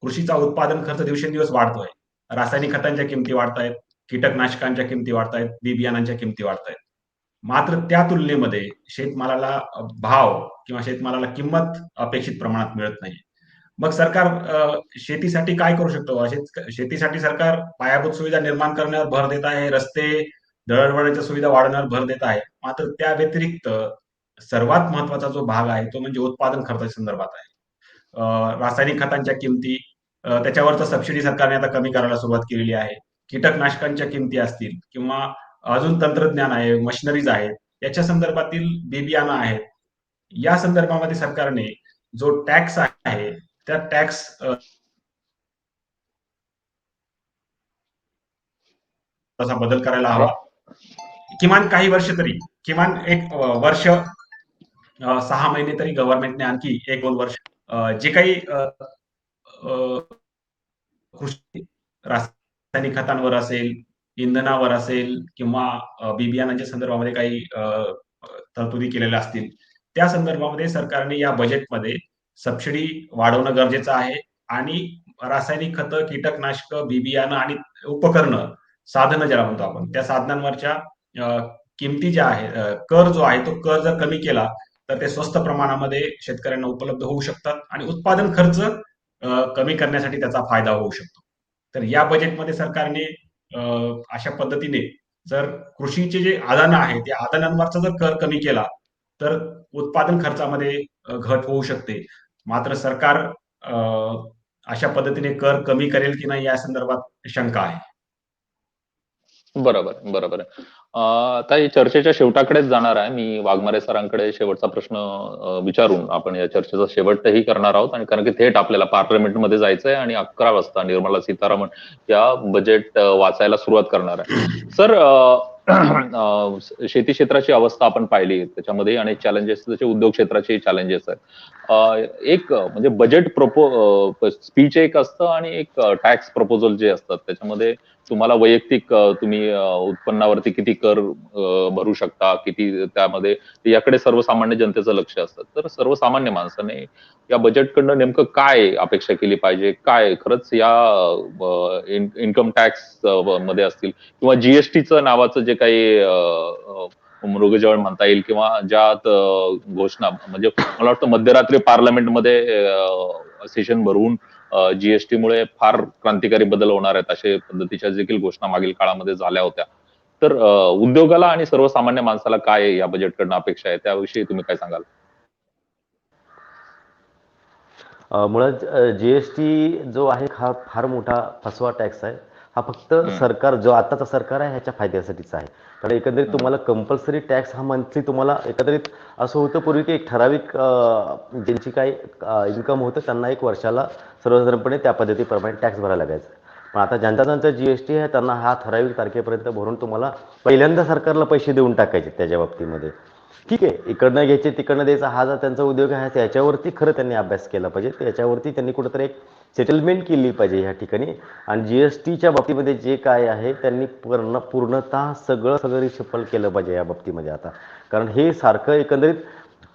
कृषीचा उत्पादन खर्च दिवसेंदिवस वाढतोय. रासायनिक खतांच्या किमती वाढतायत, कीटकनाशकांच्या किमती वाढतायत, बी बियाणांच्या किमती वाढतायत. मात्र त्या तुलनेमध्ये शेतमालाला भाव किंवा शेतमालाला किंमत अपेक्षित प्रमाणात मिळत नाही. मग सरकार शेतीसाठी काय करू शकतो? शेतीसाठी सरकार पायाभूत सुविधा निर्माण करण्यावर भर देत आहे, रस्ते, दळणवळणाच्या सुविधा वाढवण्यावर भर देत आहे. मात्र त्या व्यतिरिक्त सर्वात महत्वाचा जो भाग आहे तो म्हणजे उत्पादन खर्चाच्या संदर्भात आहे. रासायनिक खतांच्या किमती, त्याच्यावरचं सबसिडी सरकारने आता कमी करायला सुरुवात केलेली आहे. कीटकनाशकांच्या किमती असतील किंवा अजून तंत्रज्ञान आहे, मशिनरीज आहेत, याच्या संदर्भातील बी बियाणं आहेत. या संदर्भामध्ये सरकारने जो टॅक्स आहे त्या टॅक्स तसा बदल करायला हवा. किमान काही वर्ष तरी, किमान एक वर्ष 6 महिने तरी गव्हर्नमेंटने आणखी 1-2 वर्ष जे काही कृषी रासायनिक खतांवर असेल, इंधनावर असेल किंवा बी-बियाणांच्या संदर्भामध्ये काही तरतुदी केलेल्या असतील, त्या संदर्भामध्ये सरकारने या बजेटमध्ये सबसिडी वाढवणं गरजेचं आहे आणि रासायनिक खतं, कीटकनाशकं, बी-बियाणं आणि उपकरणं, साधनं ज्याला म्हणतो आपण, त्या साधनांवरच्या अ, किमती ज्या आहेत, कर जो आहे तो कर जर कमी केला, तर ते स्वस्त प्रमाणामध्ये शेतकऱ्यांना उपलब्ध होऊ शकतात आणि उत्पादन खर्च कमी करण्यासाठी त्याचा फायदा होऊ शकतो. तर या बजेटमध्ये सरकारने अशा पद्धतीने जर कृषीचे जे आदानं आहेत, त्या आदानांवरचा जर कर कमी केला, तर उत्पादन खर्चामध्ये घट होऊ शकते. मात्र सरकार अशा पद्धतीने कर कमी करेल की नाही या संदर्भात शंका आहे. बरोबर, बरोबर आहे. आता या चर्चेच्या शेवटाकडेच जाणार आहे. मी वाघमारे सरांकडे शेवटचा प्रश्न विचारून आपण या चर्चेचा शेवटही करणार आहोत आणि कारण की थेट आपल्याला पार्लमेंटमध्ये जायचंय आणि 11 वाजता निर्मला सीतारामन या बजेट वाचायला सुरुवात करणार आहे. सर शेती क्षेत्राची अवस्था आपण पाहिली, त्याच्यामध्ये अनेक चॅलेंजेस, जसे उद्योग क्षेत्राचे चॅलेंजेस आहेत. एक म्हणजे बजेट स्पीच एक असतं आणि एक टॅक्स प्रपोजल जे असतात त्याच्यामध्ये तुम्हाला वैयक्तिक तुम्ही उत्पन्नावरती किती कर भरू शकता, किती त्यामध्ये याकडे सर्वसामान्य जनतेचं लक्ष असतं. तर सर्वसामान्य माणसाने या बजेटकडनं नेमकं काय अपेक्षा केली पाहिजे? काय खरंच या इन्कम टॅक्स मध्ये असतील किंवा जीएसटीचं नावाचं जे काही मृगजळ म्हणता येईल किंवा ज्यात घोषणा म्हणजे मला वाटतं मध्यरात्री पार्लमेंटमध्ये सेशन भरवून जीएसटी मुळे फार क्रांतिकारी बदल होणार आहेत अशा पद्धतीच्या देखील घोषणा मागील काळामध्ये झाल्या होत्या. तर उद्योगाला आणि सर्वसामान्य माणसाला काय या बजेटकडनं अपेक्षा आहे त्याविषयी तुम्ही काय सांगाल? मुळात जी-एस-टी जो आहे हा फार मोठा फसवा टॅक्स आहे. हा फक्त हम्म, सरकार जो आताचा सरकार आहे ह्याच्या फायद्यासाठीच आहे. कारण एकंदरीत हम्म, तुम्हाला कंपल्सरी टॅक्स हा मंथली तुम्हाला एकंदरीत असं होतं पूर्वी की एक ठराविक ज्यांची काही इन्कम होतं त्यांना एक वर्षाला सर्वसाधारणपणे त्या पद्धतीप्रमाणे टॅक्स भरायला लागायचा. पण आता ज्यांचा ज्यांचा जी-एस-टी आहे त्यांना हा ठराविक तारखेपर्यंत भरून तुम्हाला पहिल्यांदा सरकारला पैसे देऊन टाकायचे त्याच्या बाबतीमध्ये. ठीक आहे, इकडनं घ्यायचे तिकडनं द्यायचा हा जर त्यांचा उद्योग आहे त्याच्यावरती खरं त्यांनी अभ्यास केला पाहिजे. त्याच्यावरती त्यांनी कुठंतरी एक सेटलमेंट केली पाहिजे ह्या ठिकाणी. आणि जी-एस-टीच्या बाबतीमध्ये जे काय आहे त्यांनी पूर्णतः सगळं सगळं रिशफल केलं पाहिजे या बाबतीमध्ये आता. कारण हे सारखं एकंदरीत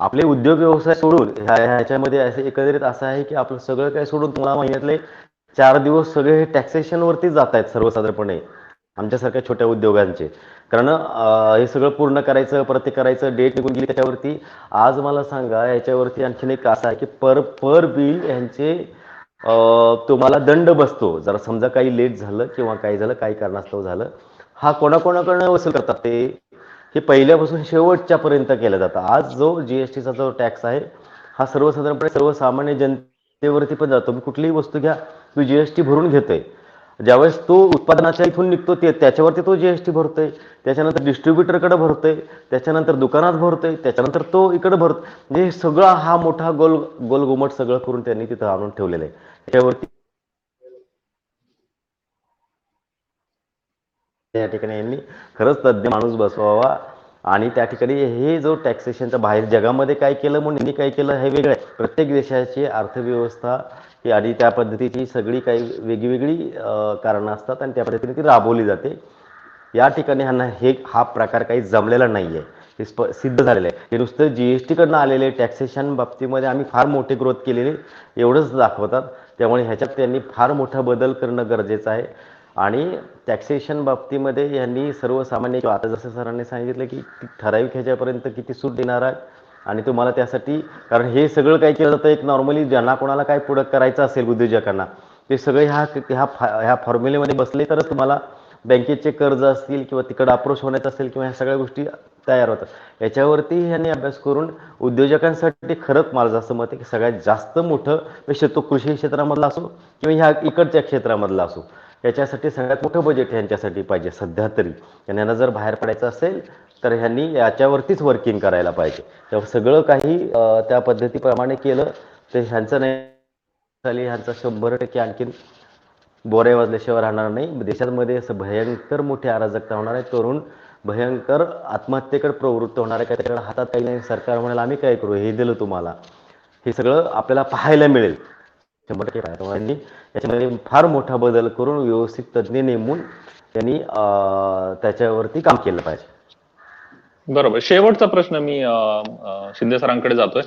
आपले उद्योग व्यवसाय सोडून ह्याच्यामध्ये असे एकंदरीत असं आहे की आपलं सगळं काय सोडून तुम्हाला महिन्यातले 4 दिवस सगळे हे टॅक्सेशनवरतीच जात आहेत सर्वसाधारणपणे आमच्यासारख्या छोट्या उद्योगांचे. कारण हे सगळं पूर्ण करायचं, परत ते करायचं, डेट निघून गेली त्याच्यावरती. आज मला सांगा याच्यावरती आणखीन एक असं आहे की पर पर बिल यांचे तुम्हाला दंड बसतो. जरा समजा काही लेट झालं किंवा काही झालं, काही कारणास्तव झालं, हा कोणाकोणाकडनं वसूल करतात ते? हे पहिल्यापासून शेवटच्यापर्यंत केलं जातं. आज जो जी-एस-टीचा जो टॅक्स आहे, हा सर्वसाधारणपणे सर्वसामान्य जनतेवरती पण जातो. तुम्ही कुठलीही वस्तू घ्या, तो जी-एस-टी भरून घेतोय. ज्यावेळेस तो उत्पादनाच्या इथून निघतो त्याच्यावरती तो जी-एस-टी भरतोय, त्याच्यानंतर डिस्ट्रीब्युटरकडे भरतोय, त्याच्यानंतर दुकानात भरतोय, त्याच्यानंतर तो इकडे भरतो. म्हणजे सगळा हा मोठा गोलघुमट सगळं करून त्यांनी तिथं आणून ठेवलेलं आहे. त्याच्यावरती त्या ठिकाणी यांनी खरंच तज्ज्ञ माणूस बसवावा आणि त्या ठिकाणी हे जो टॅक्सेशनचा बाहेर जगामध्ये काय केलं म्हणून यांनी काय केलं हे वेगळं आहे. प्रत्येक देशाची अर्थव्यवस्था ही आणि त्या पद्धतीची सगळी काही वेगवेगळी कारणं असतात आणि त्या पद्धतीने ती राबवली जाते. या ठिकाणी ह्यांना हा प्रकार काही जमलेला नाही आहे. हे सिद्ध झालेलं आहे. हे नुसतं जी-एस-टीकडनं आलेले टॅक्सेशन बाबतीमध्ये आम्ही फार मोठी ग्रोथ केलेली एवढंच दाखवतात. त्यामुळे ह्याच्यात त्यांनी फार मोठा बदल करणं गरजेचं आहे. आणि टॅक्सेशन बाबतीमध्ये यांनी सर्वसामान्य किंवा आता जसं सरांनी सांगितलं की ठराविक ह्याच्यापर्यंत किती सूट देणार आहे आणि तुम्हाला त्यासाठी कारण हे सगळं काय केलं जातं एक नॉर्मली ज्यांना कोणाला काय पुढं करायचं असेल उद्योजकांना ते सगळे ह्या फॉर्म्युलेमध्ये बसले तरच तुम्हाला बँकेचे कर्ज असतील किंवा तिकडं अप्रोच होण्याचं असेल किंवा ह्या सगळ्या गोष्टी तयार होतात. याच्यावरती यांनी अभ्यास करून उद्योजकांसाठी खरंच माझं असं मत आहे की सगळ्यात जास्त मोठं विषय तो कृषी क्षेत्रामधला असो किंवा ह्या इकडच्या क्षेत्रामधला असो याच्यासाठी सगळ्यात मोठं बजेट ह्यांच्यासाठी पाहिजे सध्या तरी. आणि यांना जर बाहेर पडायचं असेल तर ह्यांनी याच्यावरतीच वर्किंग करायला पाहिजे. तेव्हा सगळं काही त्या पद्धतीप्रमाणे केलं तर ह्यांचं नाही झाली ह्यांचा 100% आणखीन बोरे वाजल्याशिवाय राहणार नाही. देशामध्ये असं भयंकर मोठी अराजकता होणार आहे. तरुण भयंकर आत्महत्येकडे प्रवृत्त होणार आहे का, त्याच्याकडे हातात काही नाही, सरकार म्हणाल आम्ही काय करू, हे दिलं तुम्हाला, हे सगळं आपल्याला पाहायला मिळेल. 100% पाहायला. त्यांनी त्याच्यामध्ये फार मोठा बदल करून व्यवस्थित तज्ज्ञ नेमून त्यांनी त्याच्यावरती काम केलं पाहिजे. बरोबर. शेवटचा प्रश्न मी शिंदे सरांकडे जातोय.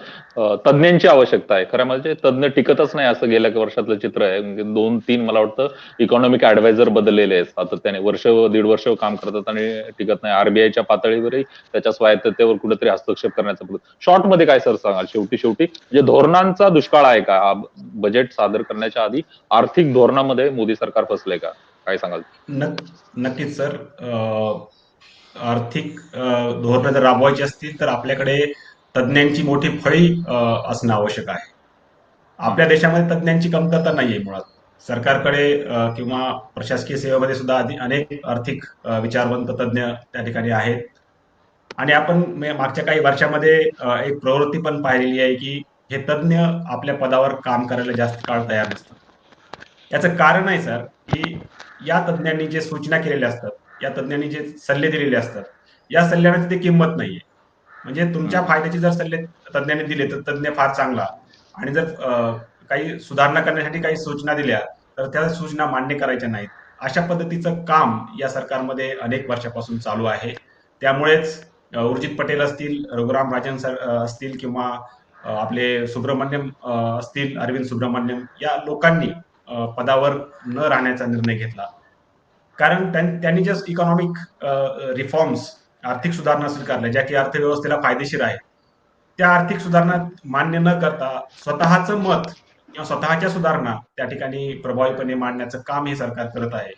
तज्ज्ञांची आवश्यकता आहे. खरं म्हणजे तज्ज्ञ टिकतच नाही असं गेल्या वर्षातलं चित्र आहे. म्हणजे 2-3 मला वाटतं इकॉनॉमिक ऍडवायझर बदललेले आहेत सातत्याने. वर्ष, दीड वर्ष काम करतात आणि टिकत नाही. आरबीआयच्या पातळीवरही त्याच्या स्वायत्ततेवर कुठेतरी हस्तक्षेप करण्याचा प्रयत्न. शॉर्टमध्ये काय सर सांगाल शेवटी म्हणजे धोरणांचा दुष्काळ आहे का? हा बजेट सादर करण्याच्या आधी आर्थिक धोरणामध्ये मोदी सरकार फसलंय का? काय सांगाल? नक्कीच सर. आर्थिक धोरणं जर राबवायची असतील तर आपल्याकडे तज्ज्ञांची मोठी फळी असणं आवश्यक आहे. आपल्या देशामध्ये तज्ज्ञांची कमतरता नाहीये मुळात. सरकारकडे किंवा प्रशासकीय सेवेमध्ये सुद्धा अनेक आर्थिक विचारवंत तज्ज्ञ त्या ठिकाणी आहेत. आणि आपण मागच्या काही वर्षामध्ये एक प्रवृत्ती पण पाहिलेली आहे की हे तज्ज्ञ आपल्या पदावर काम करायला जास्त काळ तयार नसतात. याचं कारण आहे सर की या तज्ज्ञांनी जे सूचना केलेल्या असतात, या तज्ज्ञांनी जे सल्ले दिलेले असतात, या सल्ल्यांना तिथे किंमत नाहीये. म्हणजे तुमच्या फायद्याचे जर सल्ले तज्ज्ञांनी दिले तर तज्ज्ञ फार चांगला, आणि जर काही सुधारणा करण्यासाठी काही सूचना दिल्या तर त्या सूचना मान्य करायच्या नाहीत. अशा पद्धतीचं काम या सरकारमध्ये अनेक वर्षापासून चालू आहे. त्यामुळेच उर्जित पटेल असतील, रघुराम राजन सर असतील, किंवा आपले सुब्रमण्यम असतील, अरविंद सुब्रमण्यम, या लोकांनी पदावर न राहण्याचा निर्णय घेतला. कारण त्यांनी जे इकॉनॉमिक रिफॉर्म्स, आर्थिक सुधारणा स्वीकारल्या ज्या की अर्थव्यवस्थेला फायदेशीर आहेत, त्या आर्थिक सुधारणा मान्य न करता स्वतःचं मत किंवा स्वतःच्या सुधारणा त्या ठिकाणी प्रभावीपणे मांडण्याचं काम हे सरकार करत आहे.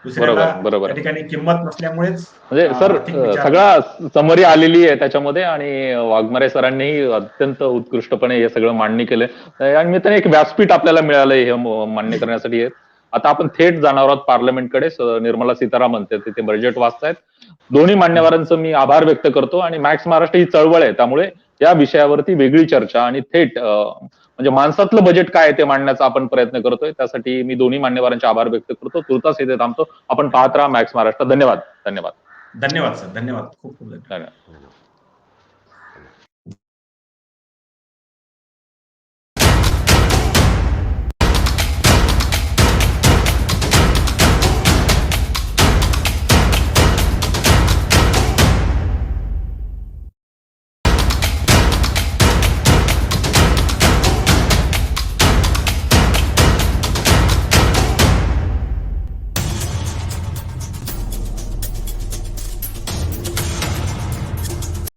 दुसऱ्याला बरोबर. त्या ठिकाणी किंमत नसल्यामुळेच म्हणजे सर आर्थिक विचार. सगळा समरी आलेली आहे त्याच्यामध्ये आणि वाघमारे सरांनीही अत्यंत उत्कृष्टपणे हे सगळं मांडणी केलंय आणि मी तर एक व्यासपीठ आपल्याला मिळालंय हे मान्य करण्यासाठी. आता आपण थेट जाणार आहोत पार्लमेंटकडे. निर्मला सीतारामन तिथे बजेट वाचतायत. दोन्ही मान्यवरांचं मी आभार व्यक्त करतो आणि मॅक्स महाराष्ट्र ही चळवळ आहे, त्यामुळे या विषयावरती वेगळी चर्चा आणि थेट म्हणजे माणसातलं बजेट काय ते मांडण्याचा आपण प्रयत्न करतोय. त्यासाठी मी दोन्ही मान्यवरांचे आभार व्यक्त करतो. तुर्तास इथे थांबतो. आपण पाहत राहा मॅक्स महाराष्ट्र. धन्यवाद. धन्यवाद सर. धन्यवाद. खूप खूप धन्यवाद.